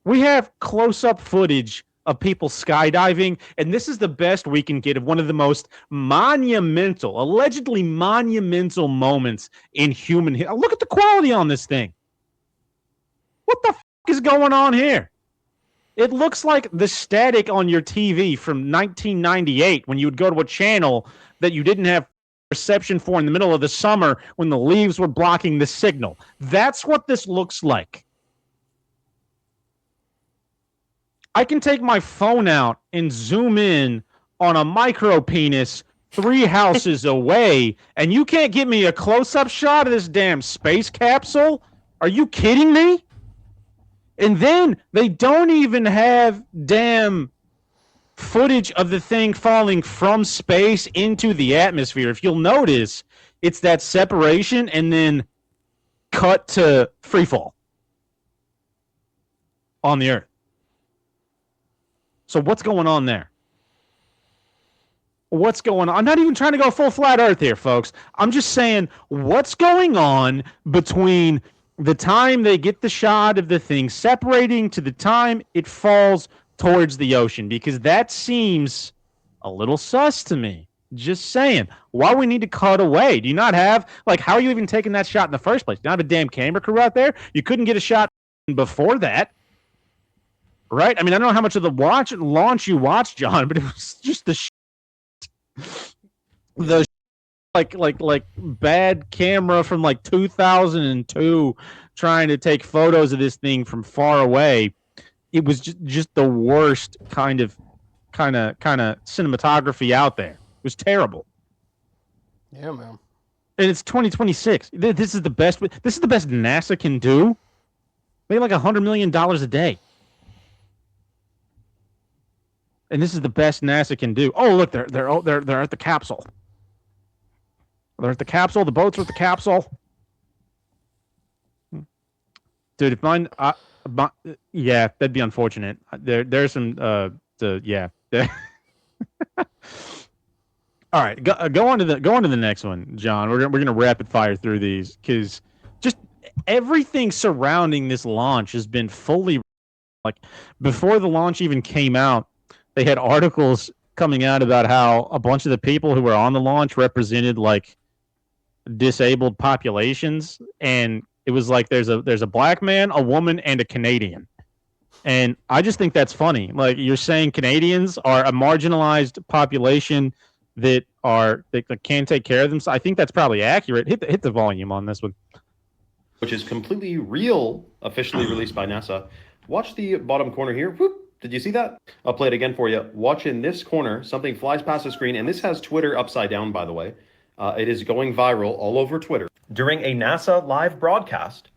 We have close-up footage of people skydiving, and this is the best we can get of one of the most monumental, allegedly monumental moments in human history. Look at the quality on this thing. What the is going on here? It looks like the static on your TV from 1998 when you would go to a channel that you didn't have reception for in the middle of the summer when the leaves were blocking the signal. That's what this looks like. I can take my phone out and zoom in on a micro penis 3 houses away, and you can't get me a close-up shot of this damn space capsule? Are you kidding me? And then they don't even have damn footage of the thing falling from space into the atmosphere. If you'll notice, it's that separation and then cut to free fall on the Earth. So what's going on there? What's going on? I'm not even trying to go full flat Earth here, folks. I'm just saying what's going on between the time they get the shot of the thing separating to the time it falls towards the ocean, because that seems a little sus to me. Just saying. Why we need to cut away? Do you not have, like, how are you even taking that shot in the first place? Do you not have a damn camera crew out there? You couldn't get a shot before that. Right? I mean, I don't know how much of the launch you watched, John, but it was just the like bad camera from like 2002 trying to take photos of this thing from far away. It was just the worst kind of cinematography out there. It was terrible. Yeah, man. And it's 2026. This is the best NASA can do. They like $100 million a day. And this is the best NASA can do. Oh, look, they're at the capsule. They're at the capsule. The boats are at the capsule. Dude, if mine, yeah, that'd be unfortunate. There's some, yeah. All right, go on to the next one, John. We're gonna rapid fire through these because just everything surrounding this launch has been fully, like, before the launch even came out. They had articles coming out about how a bunch of the people who were on the launch represented like disabled populations, and it was like there's a black man, a woman, and a Canadian. And I just think that's funny. Like, you're saying Canadians are a marginalized population that can't take care of themselves. I think that's probably accurate. Hit the volume on this one. Which is completely real, officially released by NASA. Watch the bottom corner here. Whoop. Did you see that? I'll play it again for you. Watch in this corner, something flies past the screen, and this has Twitter upside down, by the way. It is going viral all over Twitter. During a NASA live broadcast,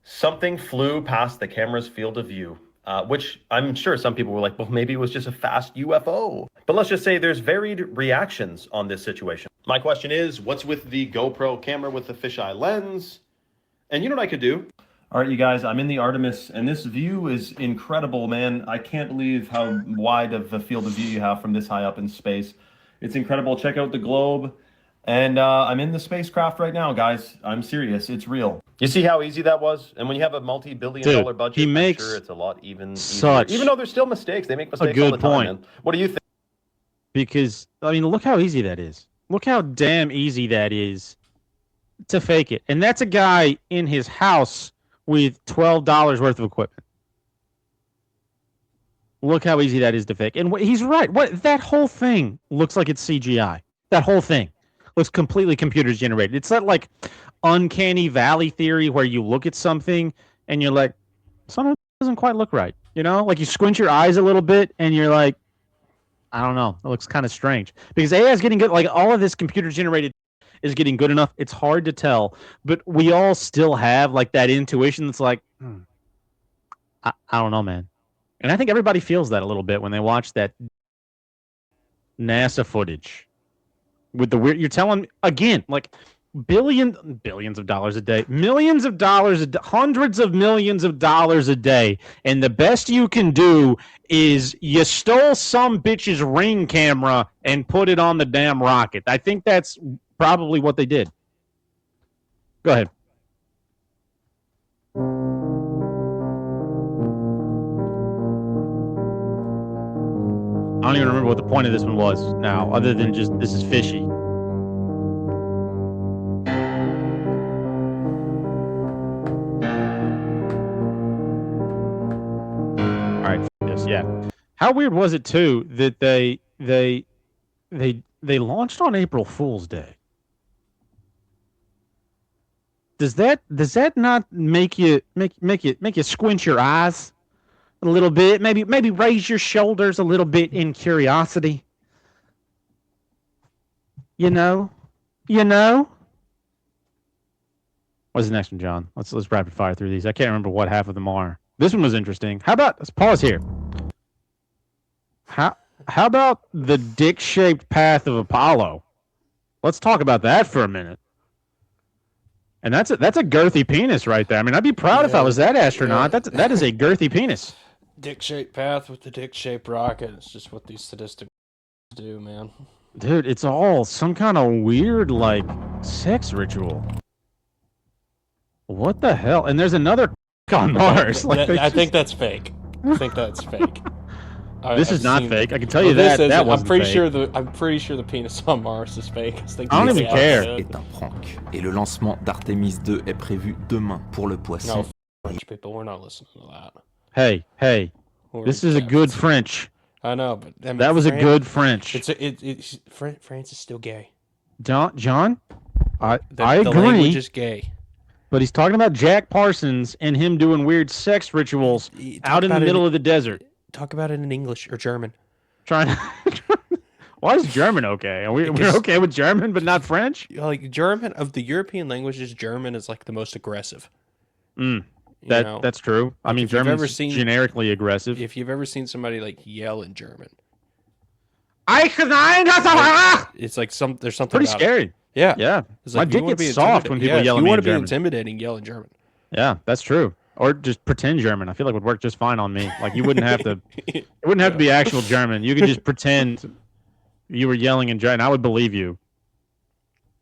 something flew past the camera's field of view, which I'm sure some people were like, well, maybe it was just a fast UFO. But let's just say there's varied reactions on this situation. My question is, what's with the GoPro camera with the fisheye lens? And you know what I could do? All right, you guys, I'm in the Artemis, and this view is incredible, man. I can't believe how wide of a field of view you have from this high up in space. It's incredible. Check out the globe. And I'm in the spacecraft right now, guys. I'm serious. It's real. You see how easy that was? And when you have a multi-billion-dollar budget, I'm sure it's a lot even easier. Even though there's still mistakes. They make mistakes all the time, man. What do you think? Because, I mean, look how easy that is. Look how damn easy that is to fake it. And that's a guy in his house with $12 worth of equipment. Look how easy that is to fake. And he's right. That whole thing looks like it's CGI. That whole thing looks completely computer generated. It's that like uncanny valley theory where you look at something and you're like, something doesn't quite look right. You know, like you squint your eyes a little bit and you're like, I don't know. It looks kind of strange because AI is getting good. Like all of this computer generated is getting good enough. It's hard to tell, but we all still have like that intuition that's like, I don't know, man. And I think everybody feels that a little bit when they watch that NASA footage with the weird, you're telling again, like billions of dollars a day, millions of dollars, hundreds of millions of dollars a day. And the best you can do is you stole some bitch's Ring camera and put it on the damn rocket. I think that's probably what they did. Go ahead. don't even remember what the point of this one was now, other than just this is fishy. All right, yes, yeah. How weird was it too that they launched on April Fool's Day? Does that not make you squint your eyes a little bit? Maybe raise your shoulders a little bit in curiosity. You know? What's the next one, John? Let's rapid fire through these. I can't remember what half of them are. This one was interesting. How about let's pause here? How about the dick-shaped path of Apollo? Let's talk about that for a minute. And that's a girthy penis right there. I mean, I'd be proud if I was that astronaut. Yeah. That is a girthy penis. Dick-shaped path with the dick-shaped rocket. It's just what these statistics do, man. Dude, it's all some kind of weird, like, sex ritual. What the hell? And there's another on Mars. I think that's fake. I think that's fake. This is not fake. I can tell you that. I'm pretty sure the penis on Mars is fake. I don't even care. Est un prank. Et le lancement d'Artemis 2 est prévu demain pour le poisson. No, French people, we're not listening to that. Hey. This is a good French. I know, but I mean, that was a good French. France is still gay. John, I agree. The language is gay. But he's talking about Jack Parsons and him doing weird sex rituals out in the middle of the desert. Talk about it in English or German. Why is German okay? We're okay with German, but not French? Like German, of the European languages, German is like the most aggressive. That's true. I mean, German's generically aggressive. If you've ever seen somebody like yell in German, it's like there's something pretty about scary. It. Yeah, yeah. It's My like, dick gets soft when people yell at me in German. You want to be intimidating, yell in German. Yeah, that's true. Or just pretend German. I feel like would work just fine on me. Like you wouldn't have to. It wouldn't have to be actual German. You could just pretend you were yelling in German. I would believe you.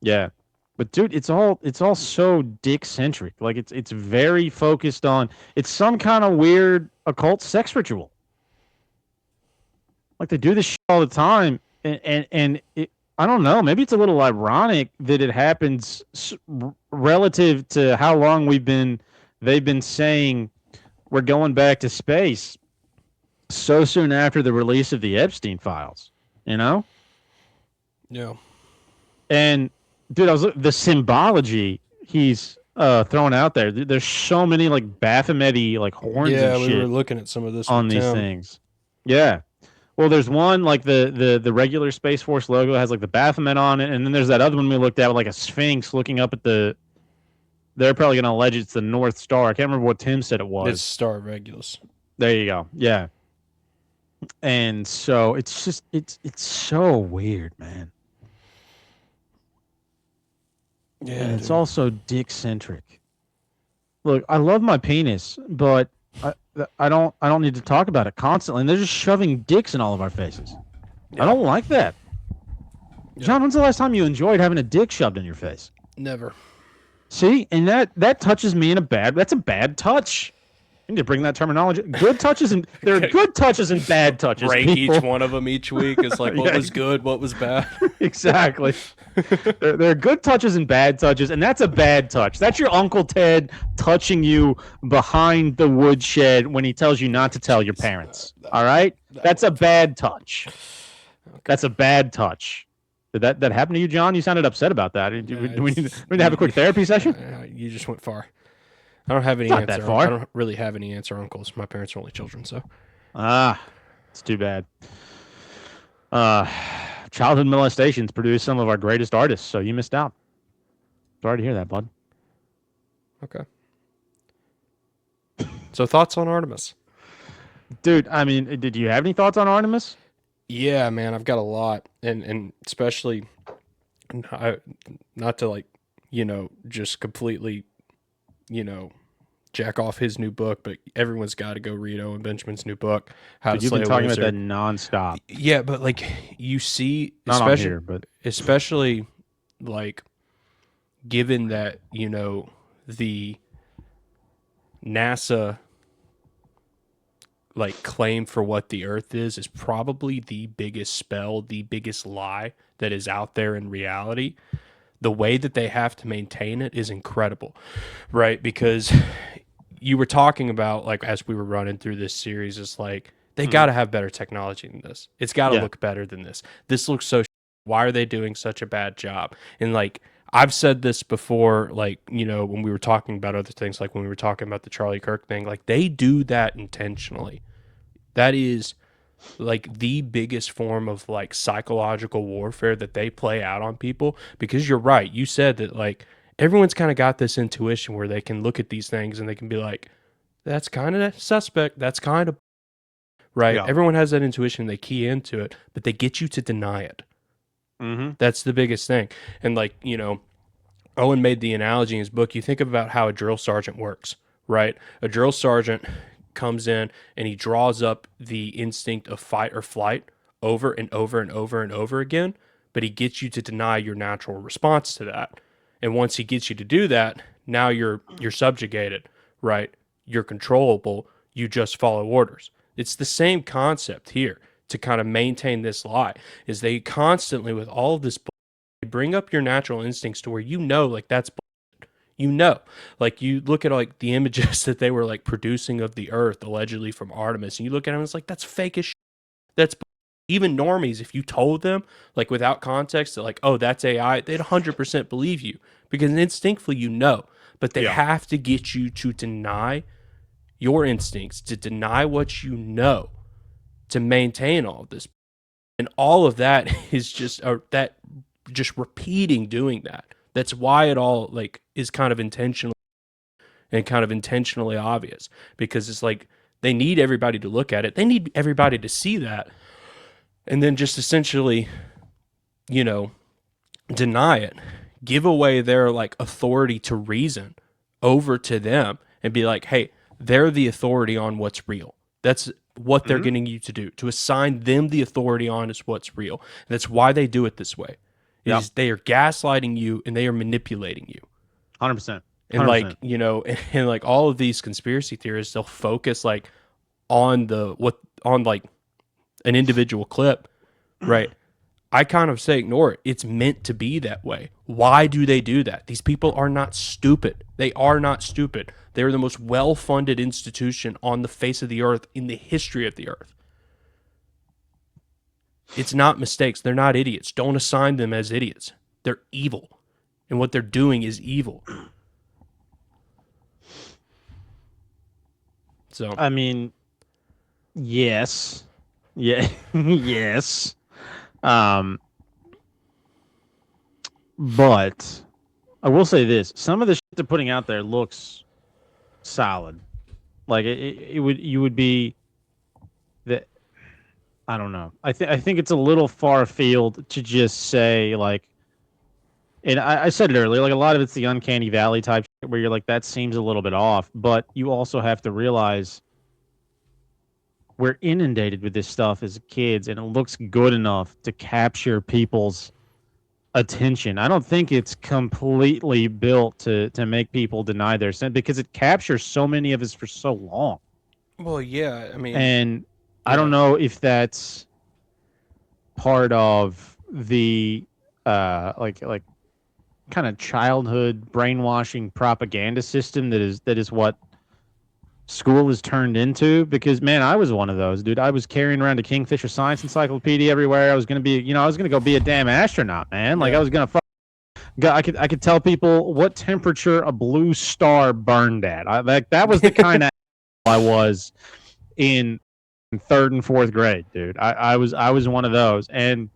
Yeah, but dude, it's all so dick centric. Like it's very focused on. It's some kind of weird occult sex ritual. Like they do this shit all the time, and it, I don't know. Maybe it's a little ironic that it happens relative to how long they've been saying we're going back to space so soon after the release of the Epstein files, you know? Yeah. And dude, the symbology he's throwing out there. There's so many like Baphomet-y like horns and shit. Yeah, we were looking at some of this on these things. Yeah. Well, there's one like the regular Space Force logo has like the Baphomet on it, and then there's that other one we looked at with like a sphinx looking up at the. They're probably going to allege it's the North Star. I can't remember what Tim said it was. It's Star Regulus. There you go. Yeah. And so it's just it's so weird, man. Yeah. And it's also dick centric. Look, I love my penis, but I don't need to talk about it constantly. And they're just shoving dicks in all of our faces. Yeah. I don't like that. Yeah. John, when's the last time you enjoyed having a dick shoved in your face? Never. See, and that touches me that's a bad touch. I need to bring that terminology. Good touches and there are good touches and bad touches. Rank people. Each one of them each week. It's like what was good, what was bad. Exactly. there are good touches and bad touches, and that's a bad touch. That's your Uncle Ted touching you behind the woodshed when he tells you not to tell your parents. All right? That's a bad touch. Okay. That's a bad touch. Did that happen to you, John? You sounded upset about that. Do we need to have a quick therapy session? You just went far. I don't have any answer. That far. I don't really have any aunts or uncles. My parents are only children, so. It's too bad. Childhood molestations produced some of our greatest artists, so you missed out. Sorry to hear that, bud. Okay. So thoughts on Artemis? Dude, I mean, did you have any thoughts on Artemis? Yeah, man, I've got a lot, and especially, not to just completely, jack off his new book, but everyone's got to go read Owen Benjamin's new book, How to Slay a Wizard. You've been talking about that nonstop. Yeah, but like you see, not especially, on here, but especially like given that the NASA like claim for what the Earth is probably the biggest spell, the biggest lie that is out there in reality. The way that they have to maintain it is incredible, right? Because you were talking about, like, as we were running through this series, it's like they got to have better technology than this. It's got to look better than this. This looks so. Why are they doing such a bad job? And like, I've said this before, like, you know, when we were talking about other things, like when we were talking about the Charlie Kirk thing, like they do that intentionally. That is like the biggest form of like psychological warfare that they play out on people, because you're right. You said that like everyone's kind of got this intuition where they can look at these things and they can be like, that's kind of suspect. That's kind of right. Yeah. Everyone has that intuition. They key into it, but they get you to deny it. Mm-hmm. That's the biggest thing. And like, you know, Owen made the analogy in his book. You think about how a drill sergeant works, right? A drill sergeant comes in and he draws up the instinct of fight or flight over and over and over and over again, but he gets you to deny your natural response to that. And once he gets you to do that, now you're subjugated, right? You're controllable. You just follow orders. It's the same concept here. To kind of maintain this lie is they constantly, with all of this, they bring up your natural instincts to where you know, like, that's bullshit. You know, like, you look at like the images that they were like producing of the Earth allegedly from Artemis, and you look at them, it's like, that's fake as shit. That's bullshit. Even normies, if you told them like without context that like, oh, that's AI, they'd 100% believe you, because instinctively you know, but they have to get you to deny your instincts, to deny what you know, to maintain all of this. And all of that is just just repeating doing that. That's why it all like is kind of intentional and kind of intentionally obvious, because it's like they need everybody to look at it. They need everybody to see that, and then just essentially, you know, deny it, give away their like authority to reason over to them and be like, hey, they're the authority on what's real. That's what they're getting you to do, to assign them the authority on is what's real. And that's why they do it this way. Is they are gaslighting you and they are manipulating you. 100%. And like, you know, and like all of these conspiracy theorists, they'll focus like on like an individual clip, right? I kind of say ignore it. It's meant to be that way. Why do they do that? These people are not stupid. They are not stupid. They are the most well-funded institution on the face of the earth in the history of the earth. It's not mistakes. They're not idiots. Don't assign them as idiots. They're evil. And what they're doing is evil. So, I mean, yes. Yeah. Yes. But I will say this: some of the shit they're putting out there looks solid. Like you would be that. I don't know. I think it's a little far afield to just say like. And I said it earlier, like a lot of it's the uncanny valley type shit where you're like, that seems a little bit off. But you also have to realize we're inundated with this stuff as kids, and it looks good enough to capture people's attention. I don't think it's completely built to make people deny their sin, because it captures so many of us for so long. Well, yeah, I mean, and I don't know if that's part of the like kind of childhood brainwashing propaganda system that is what school is turned into, because man, I was one of those, dude. I was carrying around a Kingfisher Science Encyclopedia everywhere. I was gonna be, I was gonna go be a damn astronaut, man. Like I was gonna I could tell people what temperature a blue star burned at. That was the kind of I was in third and fourth grade, dude. I was one of those, and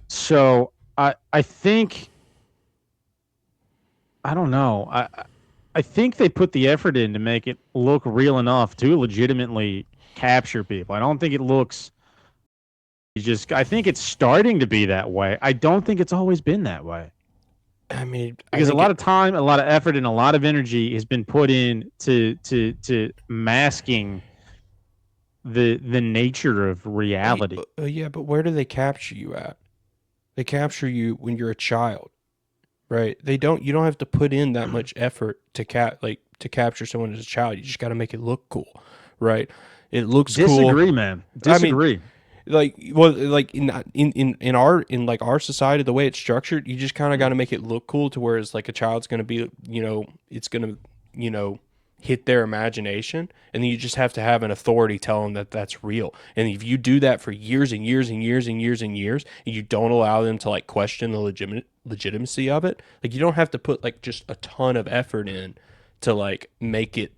so I think, I don't know. I think they put the effort in to make it look real enough to legitimately capture people. I don't think it looks I think it's starting to be that way. I don't think it's always been that way. I mean, because a lot of time, a lot of effort, and a lot of energy has been put in to masking the nature of reality. Yeah, but where do they capture you at? They capture you when you're a child. Right? You don't have to put in that much effort to capture someone as a child. You just got to make it look cool, right? It looks Disagree, cool. man. Disagree. In our society, the way it's structured, you just kind of got to make it look cool to where it's like a child's going to be, it's going to, hit their imagination, and then you just have to have an authority tell them that that's real. And if you do that for years and years and years and years and years, and you don't allow them to like question the legitimacy of it, like you don't have to put like just a ton of effort in to like make it,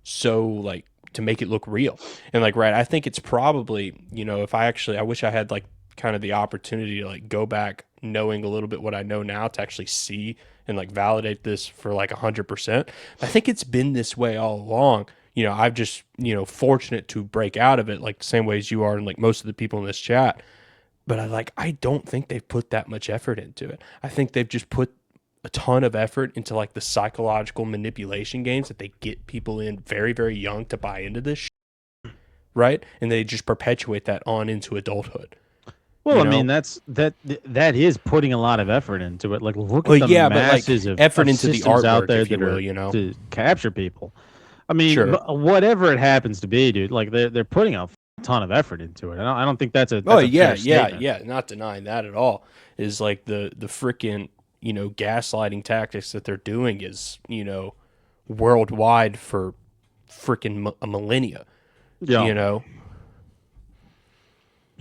so like to make it look real. And like, right, I think it's probably, if I wish I had like kind of the opportunity to like go back knowing a little bit what I know now to actually see and like validate this for like 100%. I think it's been this way all along. I've just, fortunate to break out of it like the same way as you are and like most of the people in this chat. But I don't think they've put that much effort into it. I think they've just put a ton of effort into like the psychological manipulation games that they get people in very, very young to buy into this shit, right? And they just perpetuate that on into adulthood. Well, I mean, that is putting a lot of effort into it. Like, look at the masses of effort of into the systems artwork, out there if you that will, are to capture people. I mean, Sure. whatever it happens to be, dude. Like, they're putting a ton of effort into it. I don't think that's a yeah, fair statement. yeah. Not denying that at all. Is like the freaking gaslighting tactics that they're doing is worldwide for freaking a millennia. Yeah.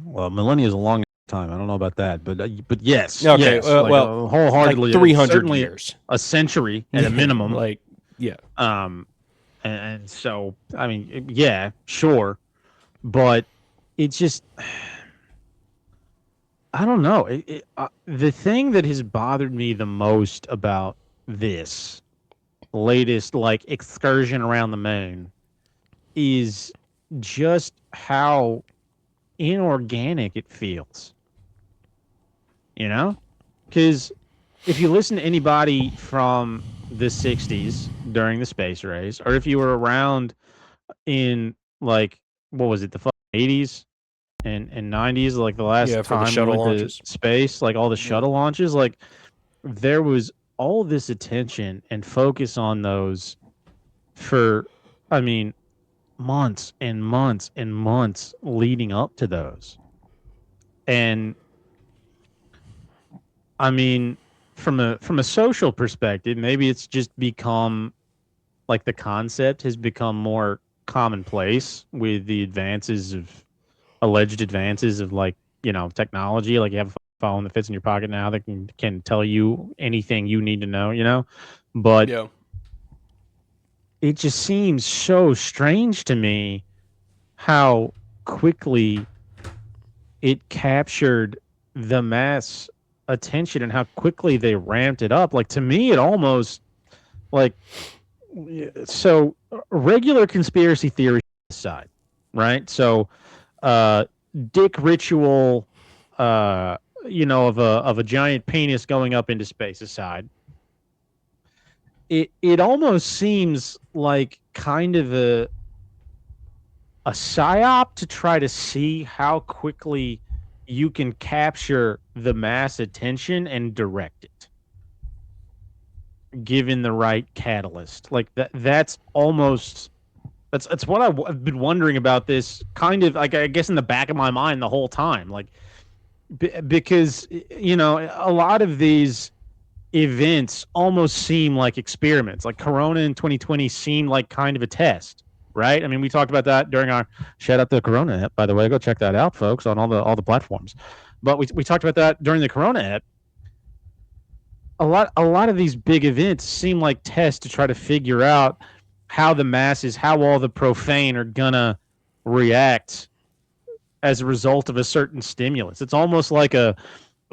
Well, millennia is a long time. I don't know about that, but yes. Okay. Yes, like wholeheartedly, 300 certainly years, a century at a minimum. Like, yeah. And so I mean, yeah, sure, but it's just I don't know. The thing that has bothered me the most about this latest like excursion around the moon is just how inorganic it feels. Because if you listen to anybody from the 60s during the space race, or if you were around in like what was it, the 80s and 90s, like the last for the time we shuttle went launches. to space, like all the shuttle launches, like there was all this attention and focus on those for, I mean, months and months and months leading up to those. And I mean, from a social perspective, maybe it's just become like the concept has become more commonplace with the alleged advances of like, technology. Like you have a phone that fits in your pocket now that can tell you anything you need to know, but Yeah. it just seems so strange to me how quickly it captured the mass attention and how quickly they ramped it up. Like to me, it almost like so regular conspiracy theory aside, right? So dick ritual of a giant penis going up into space aside, it almost seems like kind of a psyop to try to see how quickly you can capture the mass attention and direct it given the right catalyst. Like that's what I've been wondering about this, kind of like, I guess in the back of my mind the whole time, like because a lot of these events almost seem like experiments. Like Corona in 2020 seemed like kind of a test, right? I mean, we talked about that during our shout out to the Corona app, by the way. Go check that out, folks, on all the platforms. But we talked about that during the Corona app. A lot of these big events seem like tests to try to figure out how the masses, how all the profane are gonna react as a result of a certain stimulus. It's almost like a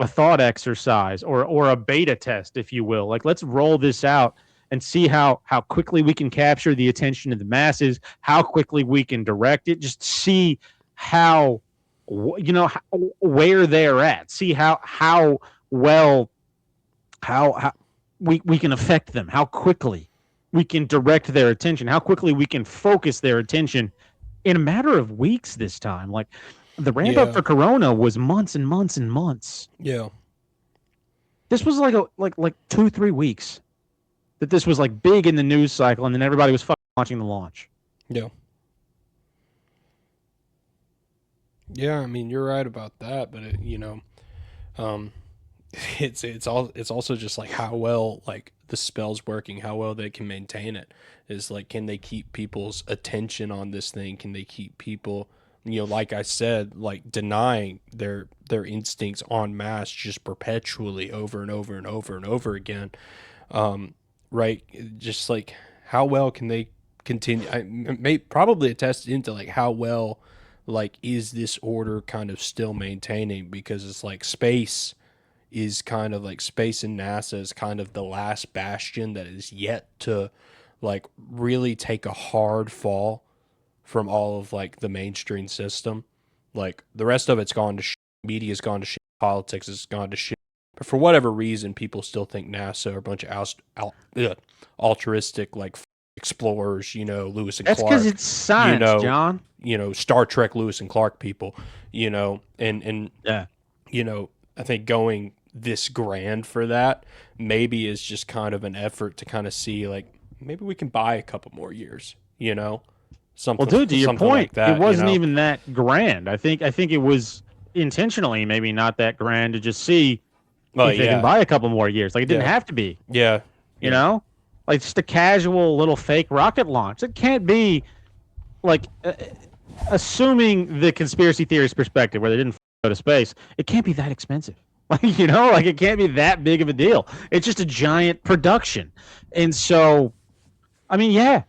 thought exercise or a beta test, if you will. Like, let's roll this out and see how quickly we can capture the attention of the masses, how quickly we can direct it, just see how where they're at, see how well how we can affect them, how quickly we can direct their attention, how quickly we can focus their attention in a matter of weeks this time. Like the ramp up for Corona was months and months and months. Yeah. This was like 2-3 weeks that this was like big in the news cycle, and then everybody was watching the launch. Yeah. Yeah, I mean, you're right about that, but um, it's also just like how well like the spell's working, how well they can maintain it. Is like, can they keep people's attention on this thing? Can they keep people, like I said, like denying their instincts en masse just perpetually over and over and over and over again? Right? Just like how well can they continue? I may probably attest into like how well like is this order kind of still maintaining, because it's like space is kind of like space and NASA is kind of the last bastion that is yet to like really take a hard fall from all of like the mainstream system. Like the rest of it's gone to shit. Media's gone to shit. Politics has gone to shit. But for whatever reason, people still think NASA are a bunch of altruistic like explorers, Lewis and That's Clark. because it's science, John. Star Trek Lewis and Clark people, and yeah, I think going this grand for that maybe is just kind of an effort to kind of see like maybe we can buy a couple more years, something. Well, dude, to your point, like that, it wasn't even that grand. I think it was intentionally maybe not that grand to just see if they can buy a couple more years. Like it didn't have to be. Yeah. You know, like just a casual little fake rocket launch. It can't be like assuming the conspiracy theorist perspective where they didn't go to space. It can't be that expensive. Like, like it can't be that big of a deal. It's just a giant production. And so, I mean, yeah,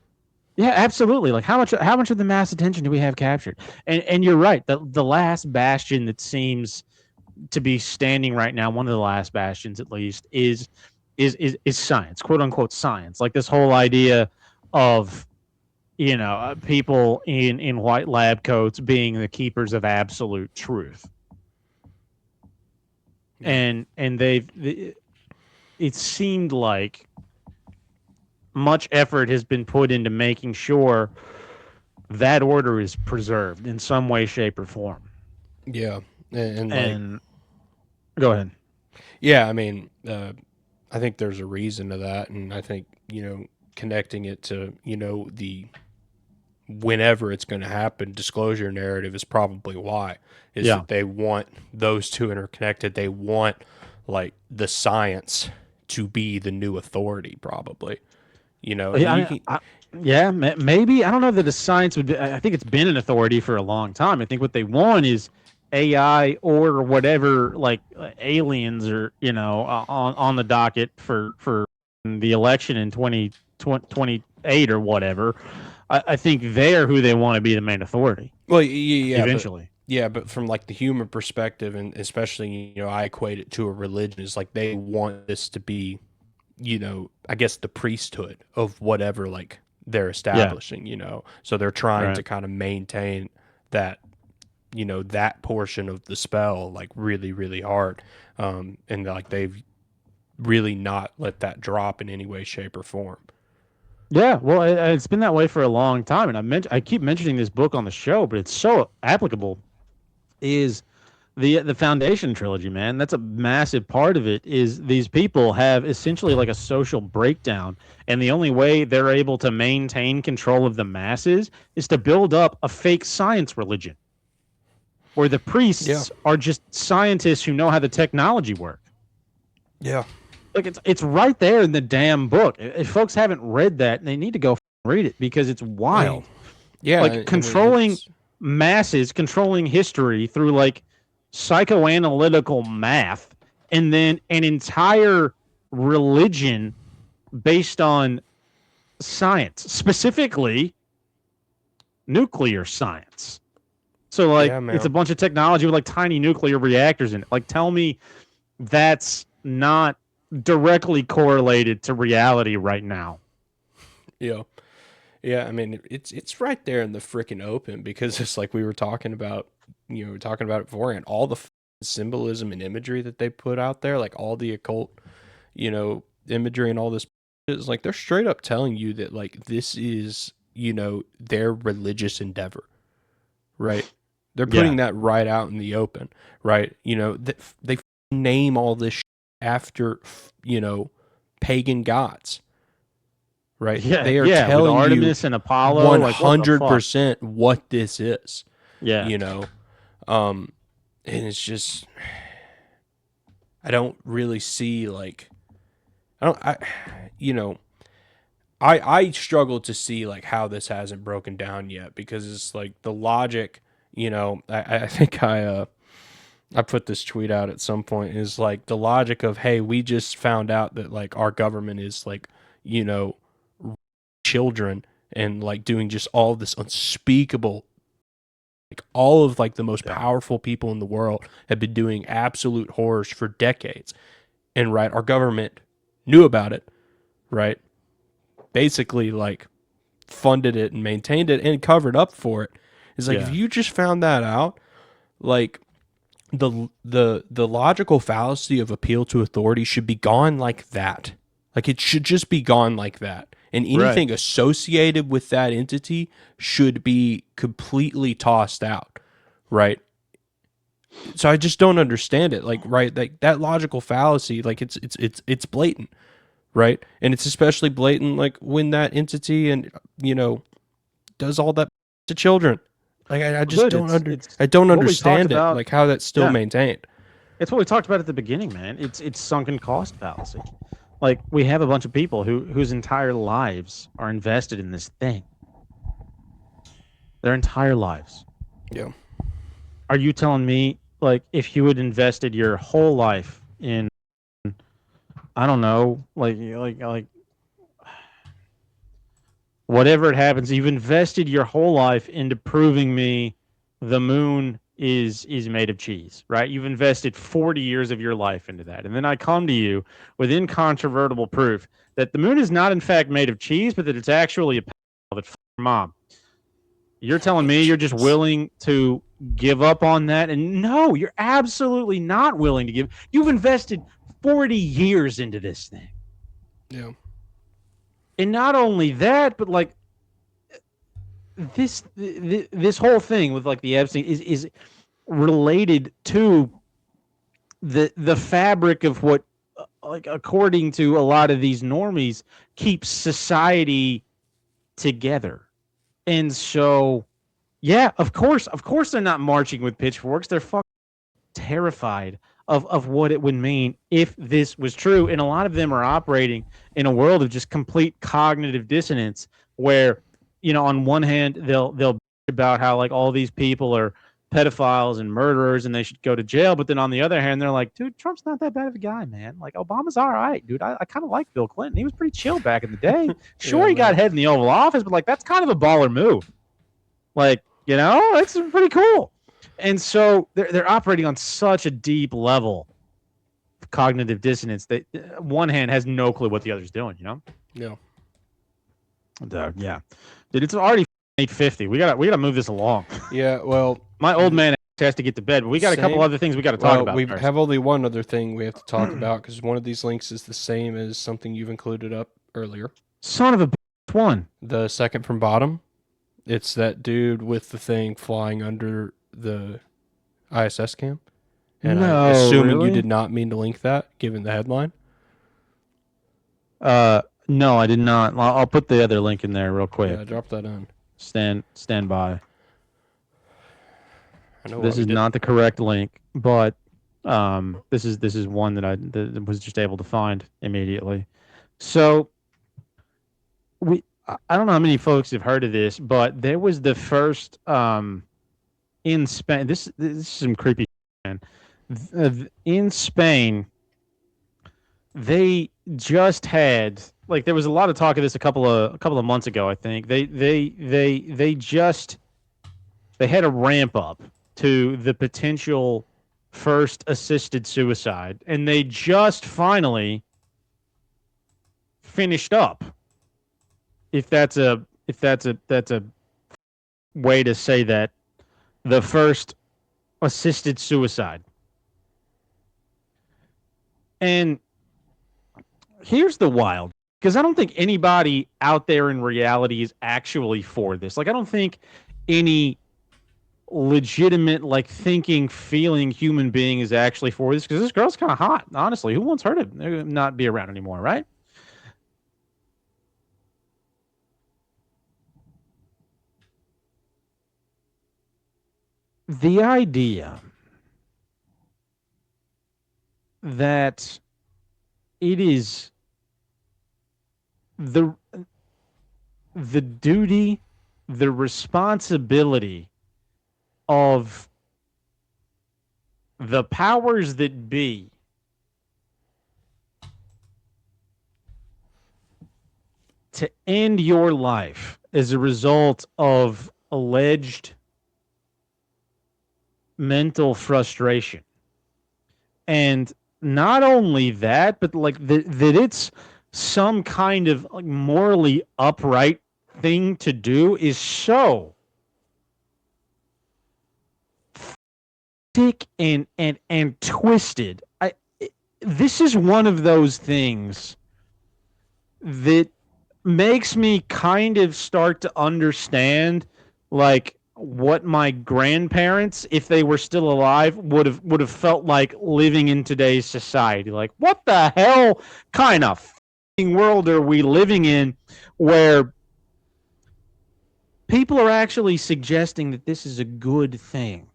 absolutely. Like how much of the mass attention do we have captured? And you're right. The last bastion that seems to be standing right now, one of the last bastions at least, is science, quote unquote science. Like this whole idea of, people in white lab coats being the keepers of absolute truth. And it seemed like much effort has been put into making sure that order is preserved in some way, shape, or form. Yeah, and go ahead. Yeah, I mean, I think there's a reason to that, and I think connecting it to the whenever it's going to happen disclosure narrative is probably why that they want those two interconnected. They want like the science to be the new authority, probably. Maybe I don't know that the science would be, I think it's been an authority for a long time. I think what they want is AI or whatever, like aliens or on the docket for the election in 2028 or whatever. I think they're who they want to be the main authority. Well, yeah, eventually. But from like the human perspective, and especially I equate it to a religion, is like they want this to be, I guess the priesthood of whatever like they're establishing. So they're trying to kind of maintain that, that portion of the spell like really, really hard, and like they've really not let that drop in any way, shape, or form. Yeah, well, it's been that way for a long time, and I keep mentioning this book on the show, but it's so applicable. Is the Foundation trilogy, man? That's a massive part of it. Is these people have essentially like a social breakdown, and the only way they're able to maintain control of the masses is to build up a fake science religion, where the priests are just scientists who know how the technology works. Yeah. Look, it's right there in the damn book. If folks haven't read that, they need to go read it because it's wild. Yeah, like controlling masses, controlling history through like psychoanalytical math, and then an entire religion based on science, specifically nuclear science. So like it's a bunch of technology with like tiny nuclear reactors in it. Like tell me that's not directly correlated to reality right now. Yeah. I mean, it's right there in the freaking open, because it's like we were talking about, we were talking about it beforehand. All the symbolism and imagery that they put out there, like all the occult, imagery and all this, is like they're straight up telling you that like this is, their religious endeavor, right? They're putting that right out in the open, right? They name all this after pagan gods, right? Yeah, They are with telling Artemis you and Apollo, like, what the fuck? 100% what this is. Yeah. You know, and it's just, I don't really see like, I struggle to see like how this hasn't broken down yet, because it's like the logic, I think I put this tweet out at some point, is like the logic of, hey, we just found out that like our government is like, children and like doing just all this unspeakable, like all of like the most powerful people in the world have been doing absolute horrors for decades. And right, our government knew about it, right? Basically like funded it and maintained it and covered up for it. It's like, if you just found that out, like the logical fallacy of appeal to authority should be gone like that. Like it should just be gone like that. And anything associated with that entity should be completely tossed out, right? So I just don't understand it. Like, right, like that logical fallacy, like it's blatant, right? And it's especially blatant like when that entity and does all that to children. Like I just don't understand it. Like how that's still maintained. It's what we talked about at the beginning, man. It's sunken cost fallacy. Like, we have a bunch of people whose entire lives are invested in this thing. Their entire lives. Yeah. Are you telling me, like, if you had invested your whole life in, I don't know, like whatever it happens, you've invested your whole life into proving me the moon is made of cheese, right? You've invested 40 years of your life into that. And then I come to you with incontrovertible proof that the moon is not in fact made of cheese, but that it's actually a that mom. You're telling me you're just willing to give up on that? And no, you're absolutely not willing to give. You've invested 40 years into this thing. Yeah. And not only that, but like this whole thing with like the Epstein is related to the fabric of what, like, according to a lot of these normies, keeps society together. And so, yeah, of course they're not marching with pitchforks. They're fucking terrified of what it would mean if this was true. And a lot of them are operating in a world of just complete cognitive dissonance, where, on one hand, they'll bitch about how like all these people are pedophiles and murderers and they should go to jail. But then on the other hand, they're like, dude, Trump's not that bad of a guy, man. Like, Obama's all right, dude. I kind of like Bill Clinton. He was pretty chill back in the day. Sure, he got head in the Oval Office, but like, that's kind of a baller move. Like, that's pretty cool. And so they're operating on such a deep level of cognitive dissonance that one hand has no clue what the other's doing, Yeah. Yeah. Dude, it's already 8:50. We gotta move this along. Yeah, well, my old man has to get to bed, but we got a couple other things we got to talk about. We first. have only one other thing we have to talk about, because one of these links is the same as something you've included up earlier. Son of a bitch, one. The second from bottom. It's that dude with the thing flying under the ISS cam. And I'm assuming you did not mean to link that, given the headline. No, I did not. I'll put the other link in there real quick. Yeah, drop that in. Stand by. I know this is not the correct link, but this is one that I was just able to find immediately. So I don't know how many folks have heard of this, but there was the first in Spain. This is some creepy shit, man. In Spain, they just had, like, there was a lot of talk of this a couple of months ago. I think they had a ramp up to the potential first assisted suicide, and they just finally finished up. If that's a way to say that, the first assisted suicide. And here's the wild, because I don't think anybody out there in reality is actually for this. Like, I don't think any legitimate, like, thinking, feeling human being is actually for this, because this girl's kind of hot, honestly. Who wants her to not be around anymore, right? the idea that it is the duty, the responsibility of the powers that be to end your life as a result of alleged mental frustration. And not only that, but like that it's some kind of like morally upright thing to do is so thick and twisted. This is one of those things that makes me kind of start to understand like what my grandparents, if they were still alive, would have felt like living in today's society. Like, what the hell kind of world are we living in where people are actually suggesting that this is a good thing?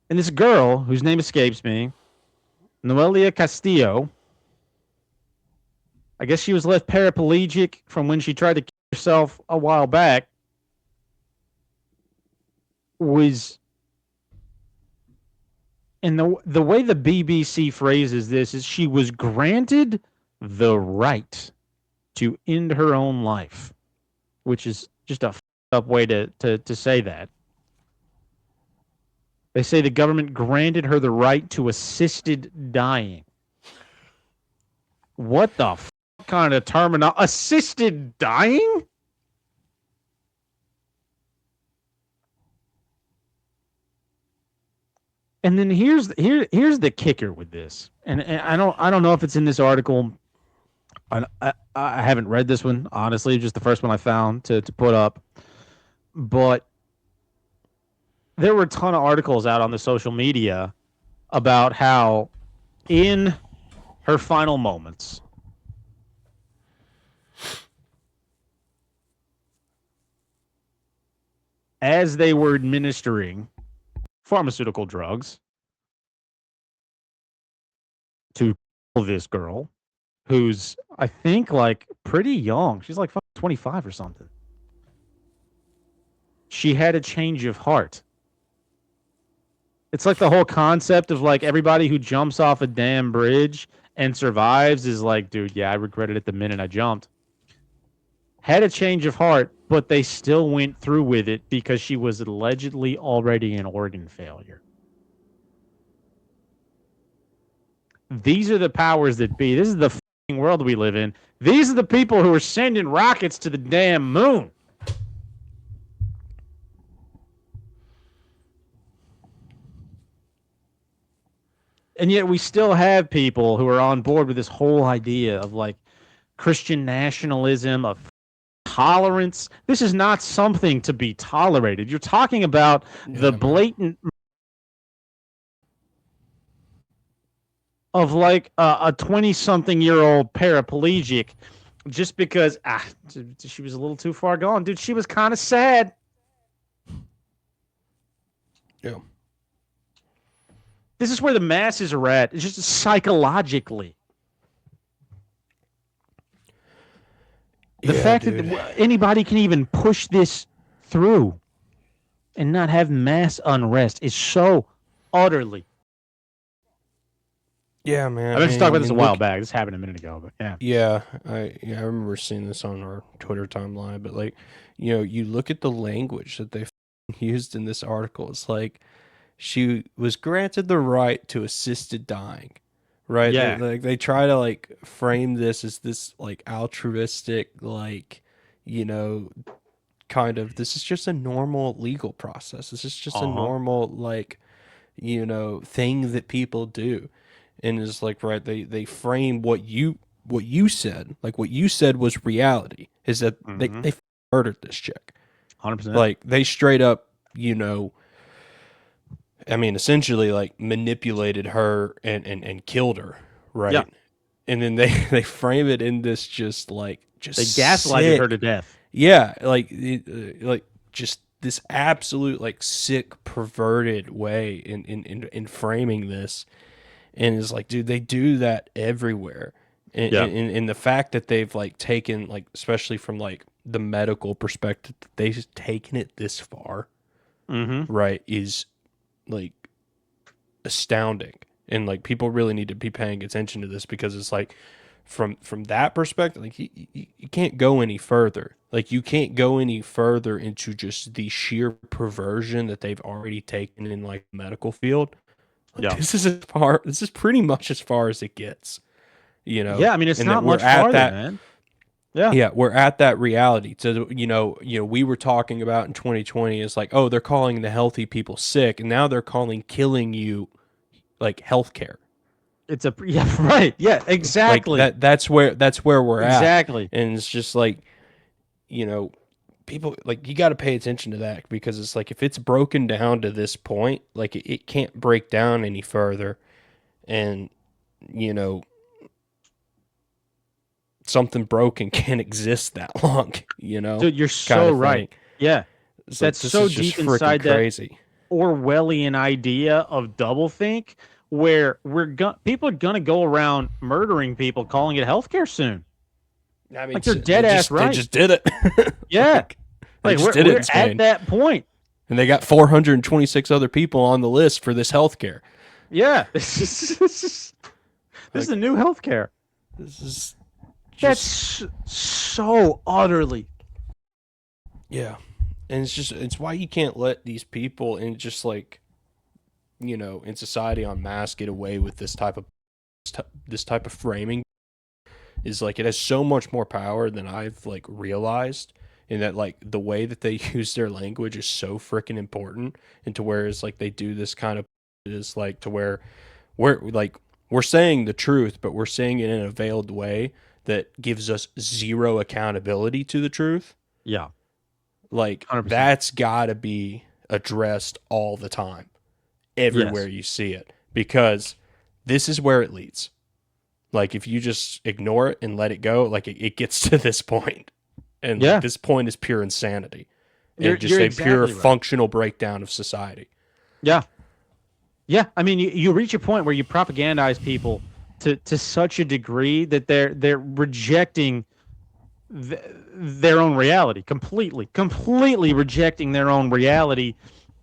And this girl, whose name escapes me, Noelia Castillo, I guess she was left paraplegic from when she tried to kill herself a while back, was, and the way the BBC phrases this is she was granted the right to end her own life, which is just a up way to say that. They say the government granted her the right to assisted dying. What the kind of terminology? Assisted dying? And then here's the kicker with this, and I don't know if it's in this article. I haven't read this one, honestly, just the first one I found to put up, but there were a ton of articles out on the social media about how in her final moments, as they were administering pharmaceutical drugs to this girl, who's, I think, like pretty young. She's like 25 or something. She had a change of heart. It's like the whole concept of like everybody who jumps off a damn bridge and survives is like, dude, yeah, I regretted it the minute I jumped. Had a change of heart, but they still went through with it because she was allegedly already an organ failure. These are the powers that be. This is the world we live in. These are the people who are sending rockets to the damn moon. And yet we still have people who are on board with this whole idea of like Christian nationalism, of tolerance. This is not something to be tolerated. You're talking about the blatant of like a 20-something-year-old paraplegic just because she was a little too far gone. Dude, she was kind of sad. Yeah. This is where the masses are at. It's just psychologically. The fact that anybody can even push this through and not have mass unrest is so utterly. Yeah, man. I meant to talk about this a while back. This happened a minute ago, but yeah. Yeah, I remember seeing this on our Twitter timeline. But like, you look at the language that they used in this article. It's like she was granted the right to assisted dying, right? Yeah. They try to like frame this as this like altruistic, like, kind of, this is just a normal legal process. This is just a normal, like, thing that people do. And it's like, right, they frame what you said, like what you said was reality, is that they murdered this chick. 100%. Like they straight up, essentially like manipulated her and killed her, right? Yeah. And then they frame it in this just they gaslighted her to death. Yeah, like just this absolute like sick perverted way in framing this, and it's like, dude, they do that everywhere. And the fact that they've like taken, like, especially from like the medical perspective, that they've taken it this far, right, is like astounding. And like people really need to be paying attention to this, because it's like from that perspective, like you can't go any further. Like you can't go any further into just the sheer perversion that they've already taken in like the medical field. Like, this is pretty much as far as it gets. You know, yeah, I mean, it's and not much farther, man. Yeah, we're at that reality. So, you know, we were talking about in 2020 is like, oh, they're calling the healthy people sick, and now they're calling killing you like healthcare. It's right. Yeah, exactly. Like that's where we're at. Exactly. And it's just like, you know, people, like, you got to pay attention to that, because it's like, if it's broken down to this point, like it can't break down any further. And, you know, something broken can't exist that long, you know? Dude, you're so right. Yeah. It's That's like, so deep inside that crazy Orwellian idea of doublethink, where people are gonna go around murdering people, calling it healthcare soon. I mean, like they're dead ass right. They just did it. Yeah. Like we're at that point. And they got 426 other people on the list for this healthcare. Yeah. This is a new healthcare. This is that's so utterly. Yeah. And it's why you can't let these people in, just like, you know, in society en masse, get away with this type of framing. Is like, it has so much more power than I've like realized, in that like the way that they use their language is so freaking important, and to where it's like they do this kind of is like to where we're saying the truth, but we're saying it in a veiled way that gives us zero accountability to the truth. Yeah. Like 100%. That's got to be addressed all the time, everywhere you see it, because this is where it leads. Like, if you just ignore it and let it go, like it gets to this point. And like, this point is pure insanity. And just a pure functional breakdown of society. Yeah. Yeah. I mean, you reach a point where you propagandize people to such a degree that they're rejecting their own reality completely rejecting their own reality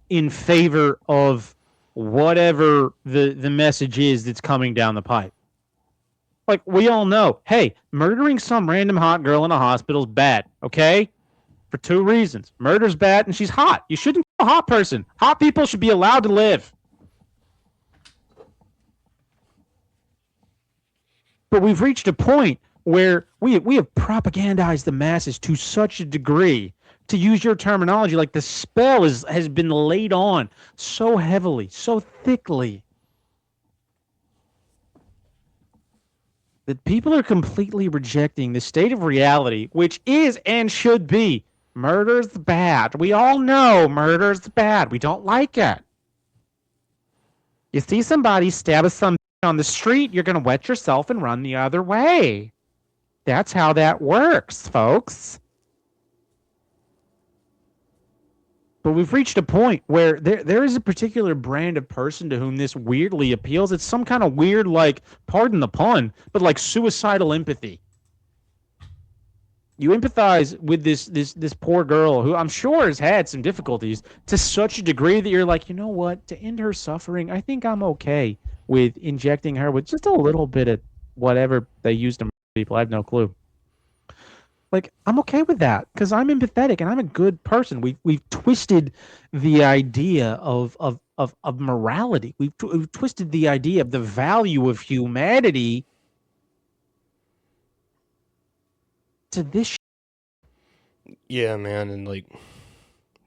in favor of whatever the message is that's coming down the pipe. Like, we all know, hey, murdering some random hot girl in a hospital is bad, okay? For two reasons. Murder's bad, and she's hot. You shouldn't kill a hot person. Hot people should be allowed to live. But we've reached a point where we have propagandized the masses to such a degree, to use your terminology, like the spell has been laid on so heavily, so thickly, that people are completely rejecting the state of reality, which is and should be murder's bad. We all know murder's bad. We don't like it. You see somebody stab some on the street, you're going to wet yourself and run the other way. That's how that works, folks. But we've reached a point where there is a particular brand of person to whom this weirdly appeals. It's some kind of weird, like, pardon the pun, but like suicidal empathy. You empathize with this poor girl who I'm sure has had some difficulties to such a degree that you're like, you know what? To end her suffering, I think I'm okay with injecting her with just a little bit of whatever they use to murder people. I have no clue. Like, I'm okay with that because I'm empathetic and I'm a good person. We've twisted the idea of morality. We've twisted the idea of the value of humanity to this. Yeah, man, and like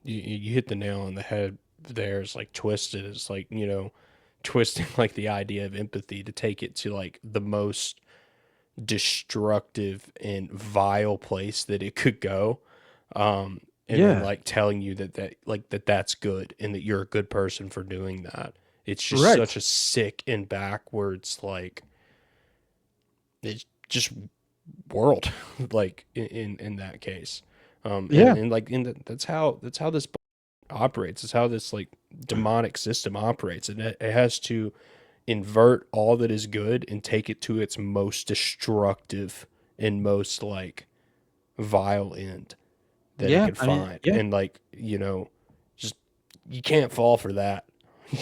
you hit the nail on the head there. It's like twisted. It's like, you know, twisting like the idea of empathy to take it to like the most destructive and vile place that it could go, and then like telling you that's good and that you're a good person for doing that. It's just such a sick and backwards, like, it's just world, like in that case. And like that's how this operates. It's how this like demonic system operates, and it has to invert all that is good and take it to its most destructive and most like vile end that it can find. And like, you know, just you can't fall for that,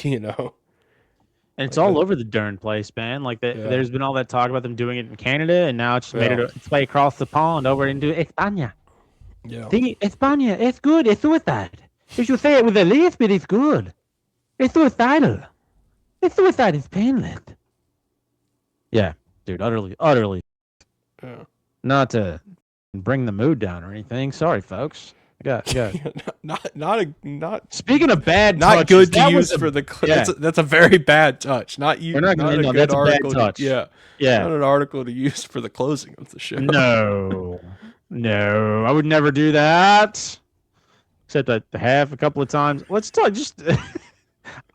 you know. And it's all over the darn place, man. Like there's been all that talk about them doing it in Canada, and now it's made its way across the pond over into España. Yeah. España, it's good. It's suicide. If you say it with a lisp, it's good. It's suicidal. It's suicide. It's painless. Yeah, dude, utterly. Yeah. Not to bring the mood down or anything. Sorry, folks. Got. not. Speaking of bad, not touches, good to use for the. That's a very bad touch. Not you. Not a good that's article. A bad touch. Yeah. Not an article to use for the closing of the show. No, I would never do that. Except I have a couple of times. Let's talk. Just,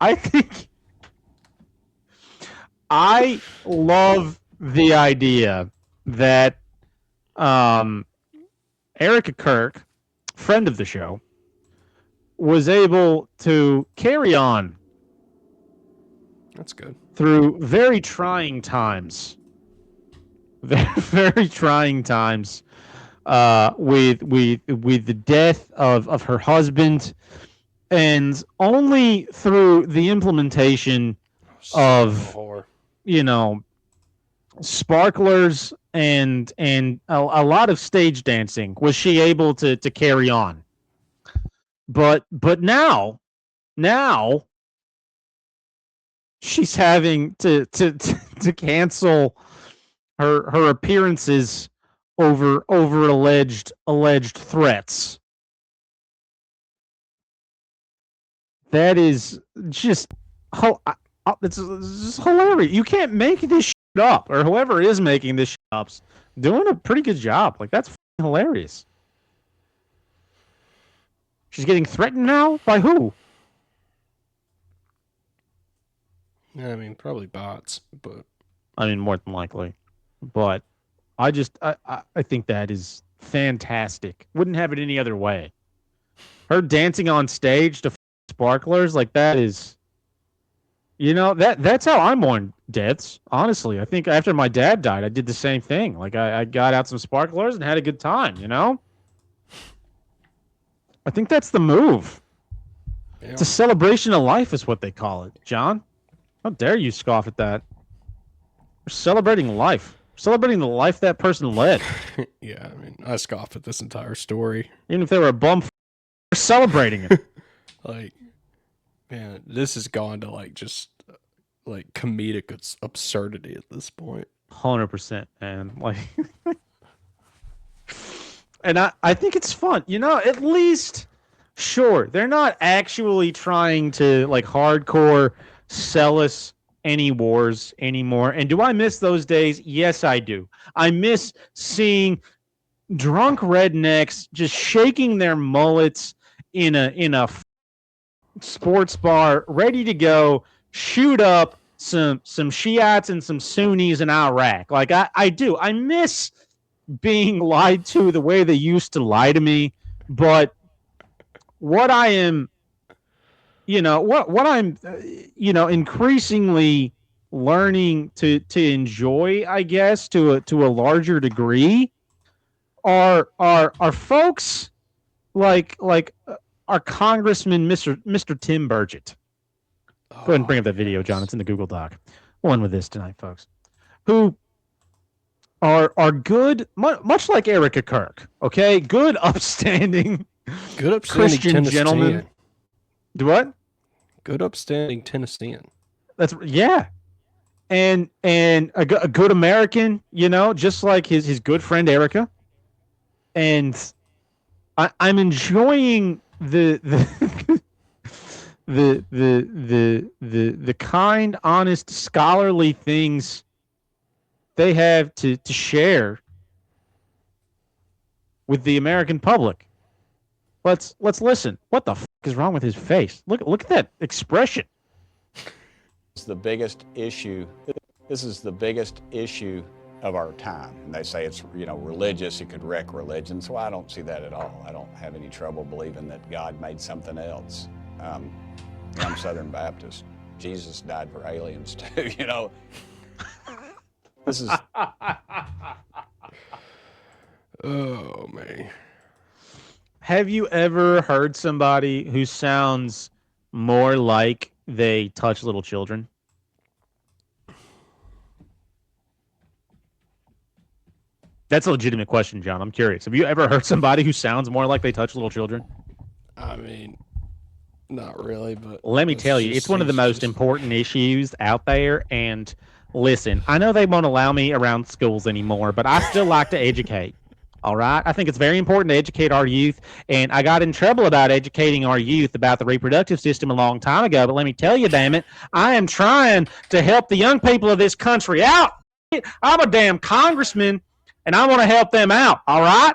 I think I love the idea that Erica Kirk, friend of the show, was able to carry on. That's good. Through very trying times. Very trying times. With the death of her husband, and only through the implementation of sparklers and a lot of stage dancing was she able to carry on. But now she's having to cancel her appearances over alleged threats. That is just it's just hilarious. You can't make this shit up, or whoever is making this shit up's doing a pretty good job. Like, that's hilarious. She's getting threatened now? By who? Yeah, I mean, probably bots, but I mean, more than likely. But I think that is fantastic. Wouldn't have it any other way. Her dancing on stage to sparklers, like, that is, that's how I mourn deaths. Honestly, I think after my dad died, I did the same thing. Like, I got out some sparklers and had a good time. I think that's the move. Yeah. It's a celebration of life, is what they call it. John, how dare you scoff at that? We're celebrating life. Celebrating the life that person led. Yeah, I mean, I scoff at this entire story. Even if they were a bum, we're celebrating it. Like, man, this has gone to just comedic absurdity at this point. 100%, man. Like, and I think it's fun. At least, sure, they're not actually trying to hardcore sell us any wars anymore. And do I miss those days? Yes, I do. I miss seeing drunk rednecks just shaking their mullets in a sports bar, ready to go shoot up some Shiites and some Sunnis in Iraq. Like, I do. I miss being lied to the way they used to lie to me. But what I am, what I'm, increasingly learning to enjoy, I guess, to a larger degree, are folks like our Congressman, Mr. Tim Burchett. Go ahead and bring up that video, John. It's in the Google Doc. One with this tonight, folks. Who are good, much like Erica Kirk. Okay, good, upstanding Christian Tennessean gentlemen. Do what? Good, upstanding Tennessean. That's and a good American, just like his good friend Erica. And I'm enjoying the kind, honest, scholarly things they have to share with the American public. Let's listen. What the is wrong with his face? Look at that expression. It's the biggest issue. This is the biggest issue of our time. And they say it's, religious, it could wreck religion. So I don't see that at all. I don't have any trouble believing that God made something else. I'm Southern Baptist. Jesus died for aliens too, This is... Oh, man. Have you ever heard somebody who sounds more like they touch little children? That's a legitimate question, John. I'm curious. Have you ever heard somebody who sounds more like they touch little children? I mean, not really, but... Let me tell you, it's one of the most important issues out there. And listen, I know they won't allow me around schools anymore, but I still like to educate. All right? I think it's very important to educate our youth. And I got in trouble about educating our youth about the reproductive system a long time ago. But let me tell you, damn it, I am trying to help the young people of this country out. I'm a damn congressman, and I want to help them out. All right?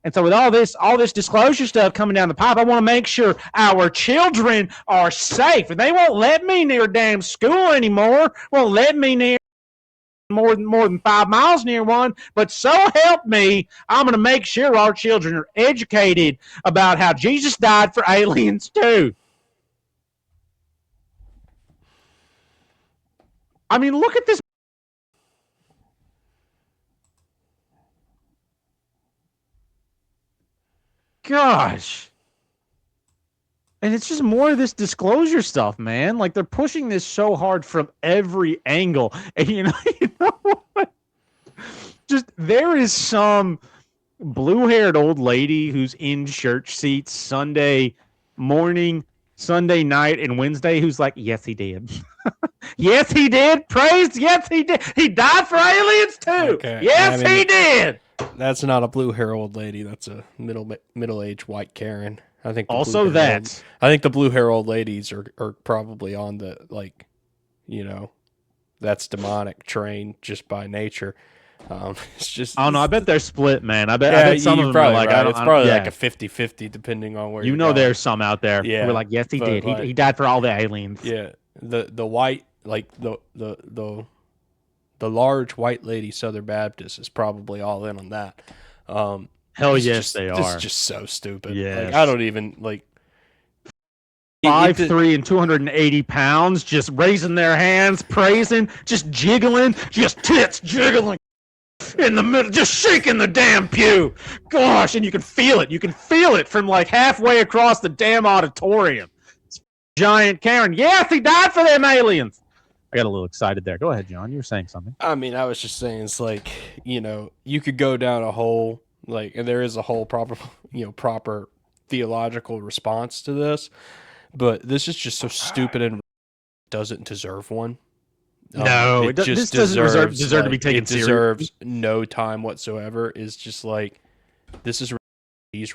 And so with all this disclosure stuff coming down the pipe, I want to make sure our children are safe. And they won't let me near a damn school anymore. Won't let me near more than 5 miles near one. But so help me, I'm going to make sure our children are educated about how Jesus died for aliens too. I mean, look at this. Gosh. And it's just more of this disclosure stuff, man. Like, they're pushing this so hard from every angle. And you know what? Just, there is some blue-haired old lady who's in church seats Sunday morning, Sunday night, and Wednesday who's like, yes, he did. Yes, he did. Praise. Yes, he did. He died for aliens, too. Okay. Yes, he did. That's not a blue-hair old lady. That's a middle-aged white Karen. I think also that. I think the blue-hair old ladies are probably on the, like, that's demonic train just by nature. It's just... I don't know. I bet they're split, man. I bet some of them are like... Right. It's probably like a 50-50 depending on where you're there's some out there who are like, yes, he did. Like, he died for all the aliens. Yeah. The white, like, the large white lady Southern Baptist is probably all in on that. Hell yes, they are. It's just so stupid. Yes. Like, I don't even, like... 5'3" and 280 pounds, just raising their hands, praising, just jiggling, just tits jiggling in the middle, just shaking the damn pew. Gosh, and you can feel it. You can feel it from like halfway across the damn auditorium. It's giant Karen. Yes, he died for them aliens. I got a little excited there. Go ahead, John. You were saying something. I mean, I was just saying, it's like, you could go down a whole, like, and there is a whole proper theological response to this, but this is just so stupid and doesn't deserve one. No, this doesn't deserve to be taken seriously. It deserves no time whatsoever. It's just like, this is and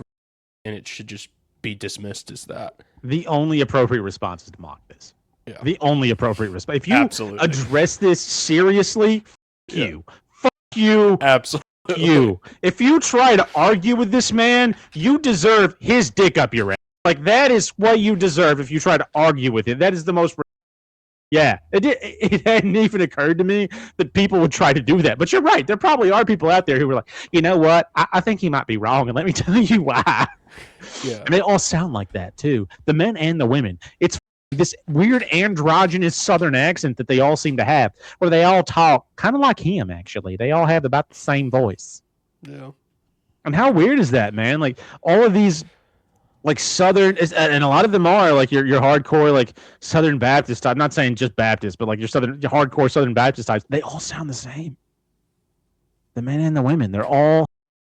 it should just be dismissed as that. The only appropriate response is to mock this. Yeah. The only appropriate response. If you address this seriously, fuck you. Absolutely. You. If you try to argue with this man, you deserve his dick up your ass. Like, that is what you deserve if you try to argue with him. That is the most... Yeah. It hadn't even occurred to me that people would try to do that. But you're right. There probably are people out there who were like, you know what? I think he might be wrong, and let me tell you why. Yeah. And they all sound like that, too. The men and the women. It's this weird androgynous Southern accent that they all seem to have, where they all talk kind of like him, actually. They all have about the same voice. Yeah. And how weird is that, man? Like, all of these, like, Southern, and a lot of them are, like, your hardcore, like, Southern Baptist type. I'm not saying just Baptist, but, like, your hardcore Southern Baptist types. They all sound the same. The men and the women. They're all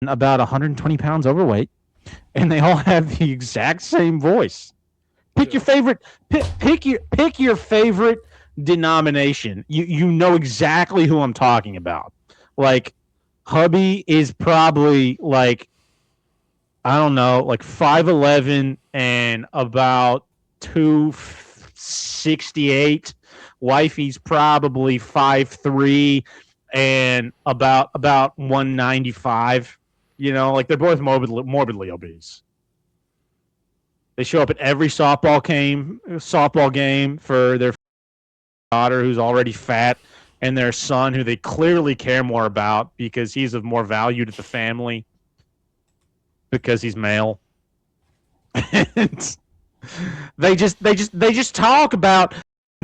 about 120 pounds overweight, and they all have the exact same voice. Pick your favorite. Pick your favorite denomination. You know exactly who I'm talking about. Like, hubby is probably like, I don't know, like 5'11" and about 268. Wifey's probably 5'3" and about 195. Like, they're both morbidly obese. They show up at every softball game for their daughter, who's already fat and their son, who they clearly care more about because he's of more value to the family because he's male. And they just talk about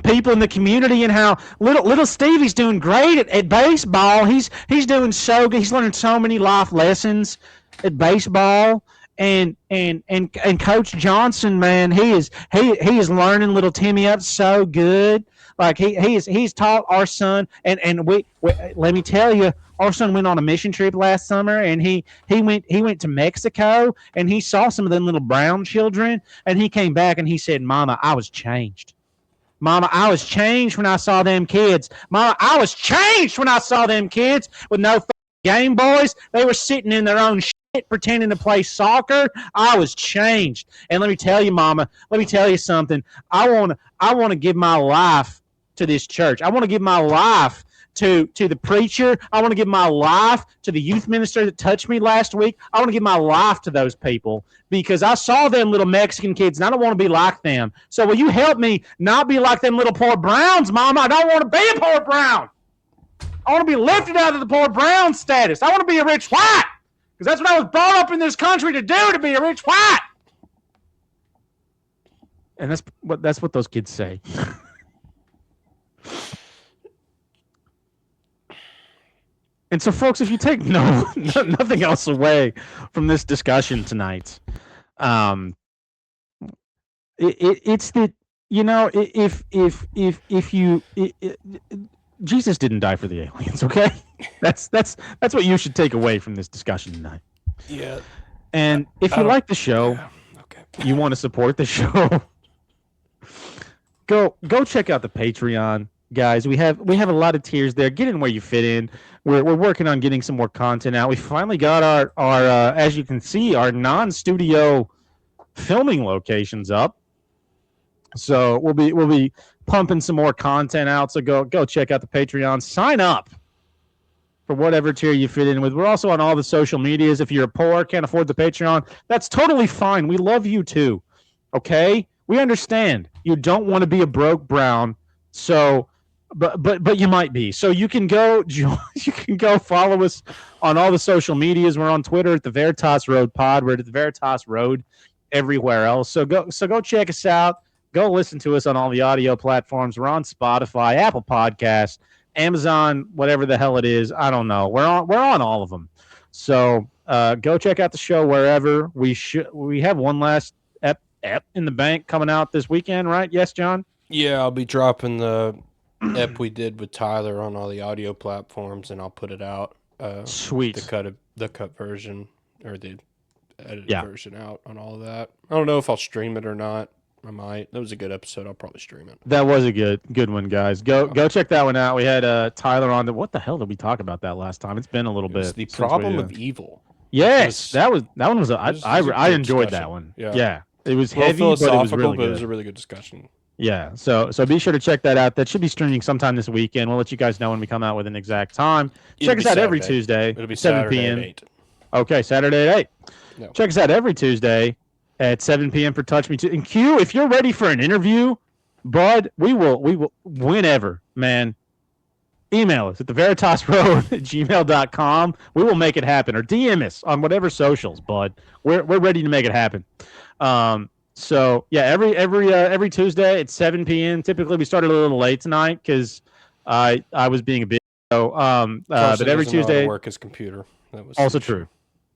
people in the community and how little Stevie's doing great at baseball. He's doing so good. He's learning so many life lessons at baseball. And Coach Johnson, man, he is learning little Timmy up so good. Like he's taught our son, and we let me tell you, our son went on a mission trip last summer, and he went to Mexico, and he saw some of them little brown children, and he came back and he said, "Mama, I was changed. Mama, I was changed when I saw them kids. Mama, I was changed when I saw them kids with no Game Boys. They were sitting in their own shit pretending to play soccer. I was changed." And let me tell you, Mama, let me tell you something. I want to give my life to this church. I want to give my life to the preacher. I want to give my life to the youth minister that touched me last week. I want to give my life to those people because I saw them little Mexican kids, and I don't want to be like them. So will you help me not be like them little poor browns, Mama? I don't want to be a poor brown. I want to be lifted out of the poor brown status. I want to be a rich white because that's what I was brought up in this country to do, to be a rich white. And that's what those kids say. And so, folks, if you take nothing else away from this discussion tonight, it's that, you know, if Jesus didn't die for the aliens, okay? That's what you should take away from this discussion tonight. Yeah. And if you like the show, you want to support the show, go check out the Patreon. Guys, we have a lot of tiers there. Get in where you fit in. We're working on getting some more content out. We finally got our as you can see, our non-studio filming locations up. So we'll be pumping some more content out. So go check out the Patreon. Sign up for whatever tier you fit in with. We're also on all the social medias. If you're poor, can't afford the Patreon, that's totally fine. We love you too. Okay? We understand. You don't want to be a broke brown. So but you might be. So you can go follow us on all the social medias. We're on Twitter at the Veritas Road Pod. We're at the Veritas Road everywhere else. So go check us out. Go listen to us on all the audio platforms. We're on Spotify, Apple Podcasts, Amazon, whatever the hell it is. I don't know. We're on all of them. So go check out the show wherever. We have one last ep in the bank coming out this weekend, right? Yes, John? Yeah, I'll be dropping the ep we did with Tyler on all the audio platforms, and I'll put it out. Sweet. The cut version or the edited version out on all of that. I don't know if I'll stream it or not. I might. That was a good episode. I'll probably stream it. That was a good one, guys. Go check that one out. We had Tyler on. What the hell did we talk about that last time? It's been a little bit. The problem of evil. Yes, that one was. I enjoyed that one. Yeah. It was heavy, but it was really good. It was a really good discussion. Yeah, so be sure to check that out. That should be streaming sometime this weekend. We'll let you guys know when we come out with an exact time. Check us out every Tuesday, It'll be 7 p.m. Saturday at 8. Okay, Saturday at 8. No. Check us out every Tuesday at 7 p.m. for Touch Me Too. And Q, if you're ready for an interview, bud, we will whenever, man. Email us at theveritasroad@gmail.com. We will make it happen, or DM us on whatever socials, bud. We're ready to make it happen. So yeah, every Tuesday at 7 p.m. Typically, we started a little late tonight because I was being a bitch. So but every Tuesday, work his computer. That was also true.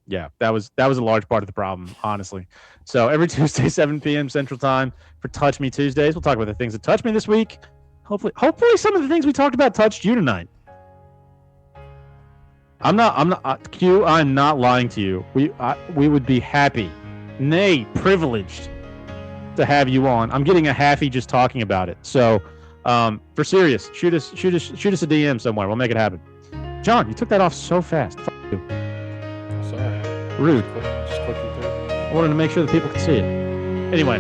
Yeah, that was a large part of the problem, honestly. So every Tuesday, 7 p.m. Central Time for Touch Me Tuesdays. We'll talk about the things that touched me this week. Hopefully, some of the things we talked about touched you tonight. I'm not Q. I'm not lying to you. We would be happy, nay, privileged, to have you on. I'm getting a halfie just talking about it. So, for serious, shoot us a DM somewhere. We'll make it happen. John, you took that off so fast. Fuck you. Sorry. Rude. Just clicking through. I wanted to make sure that people could see it. Anyway,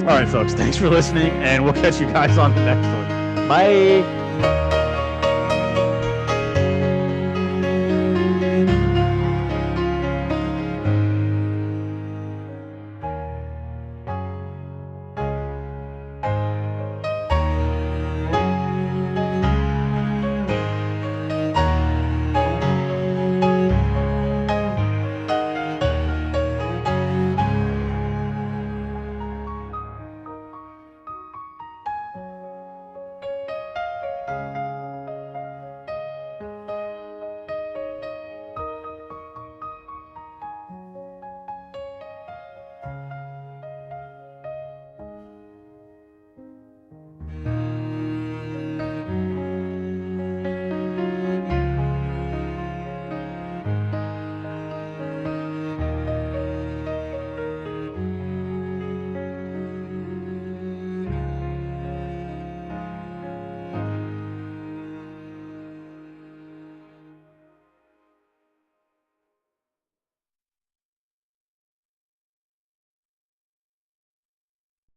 all right, folks. Thanks for listening, and we'll catch you guys on the next one. Bye.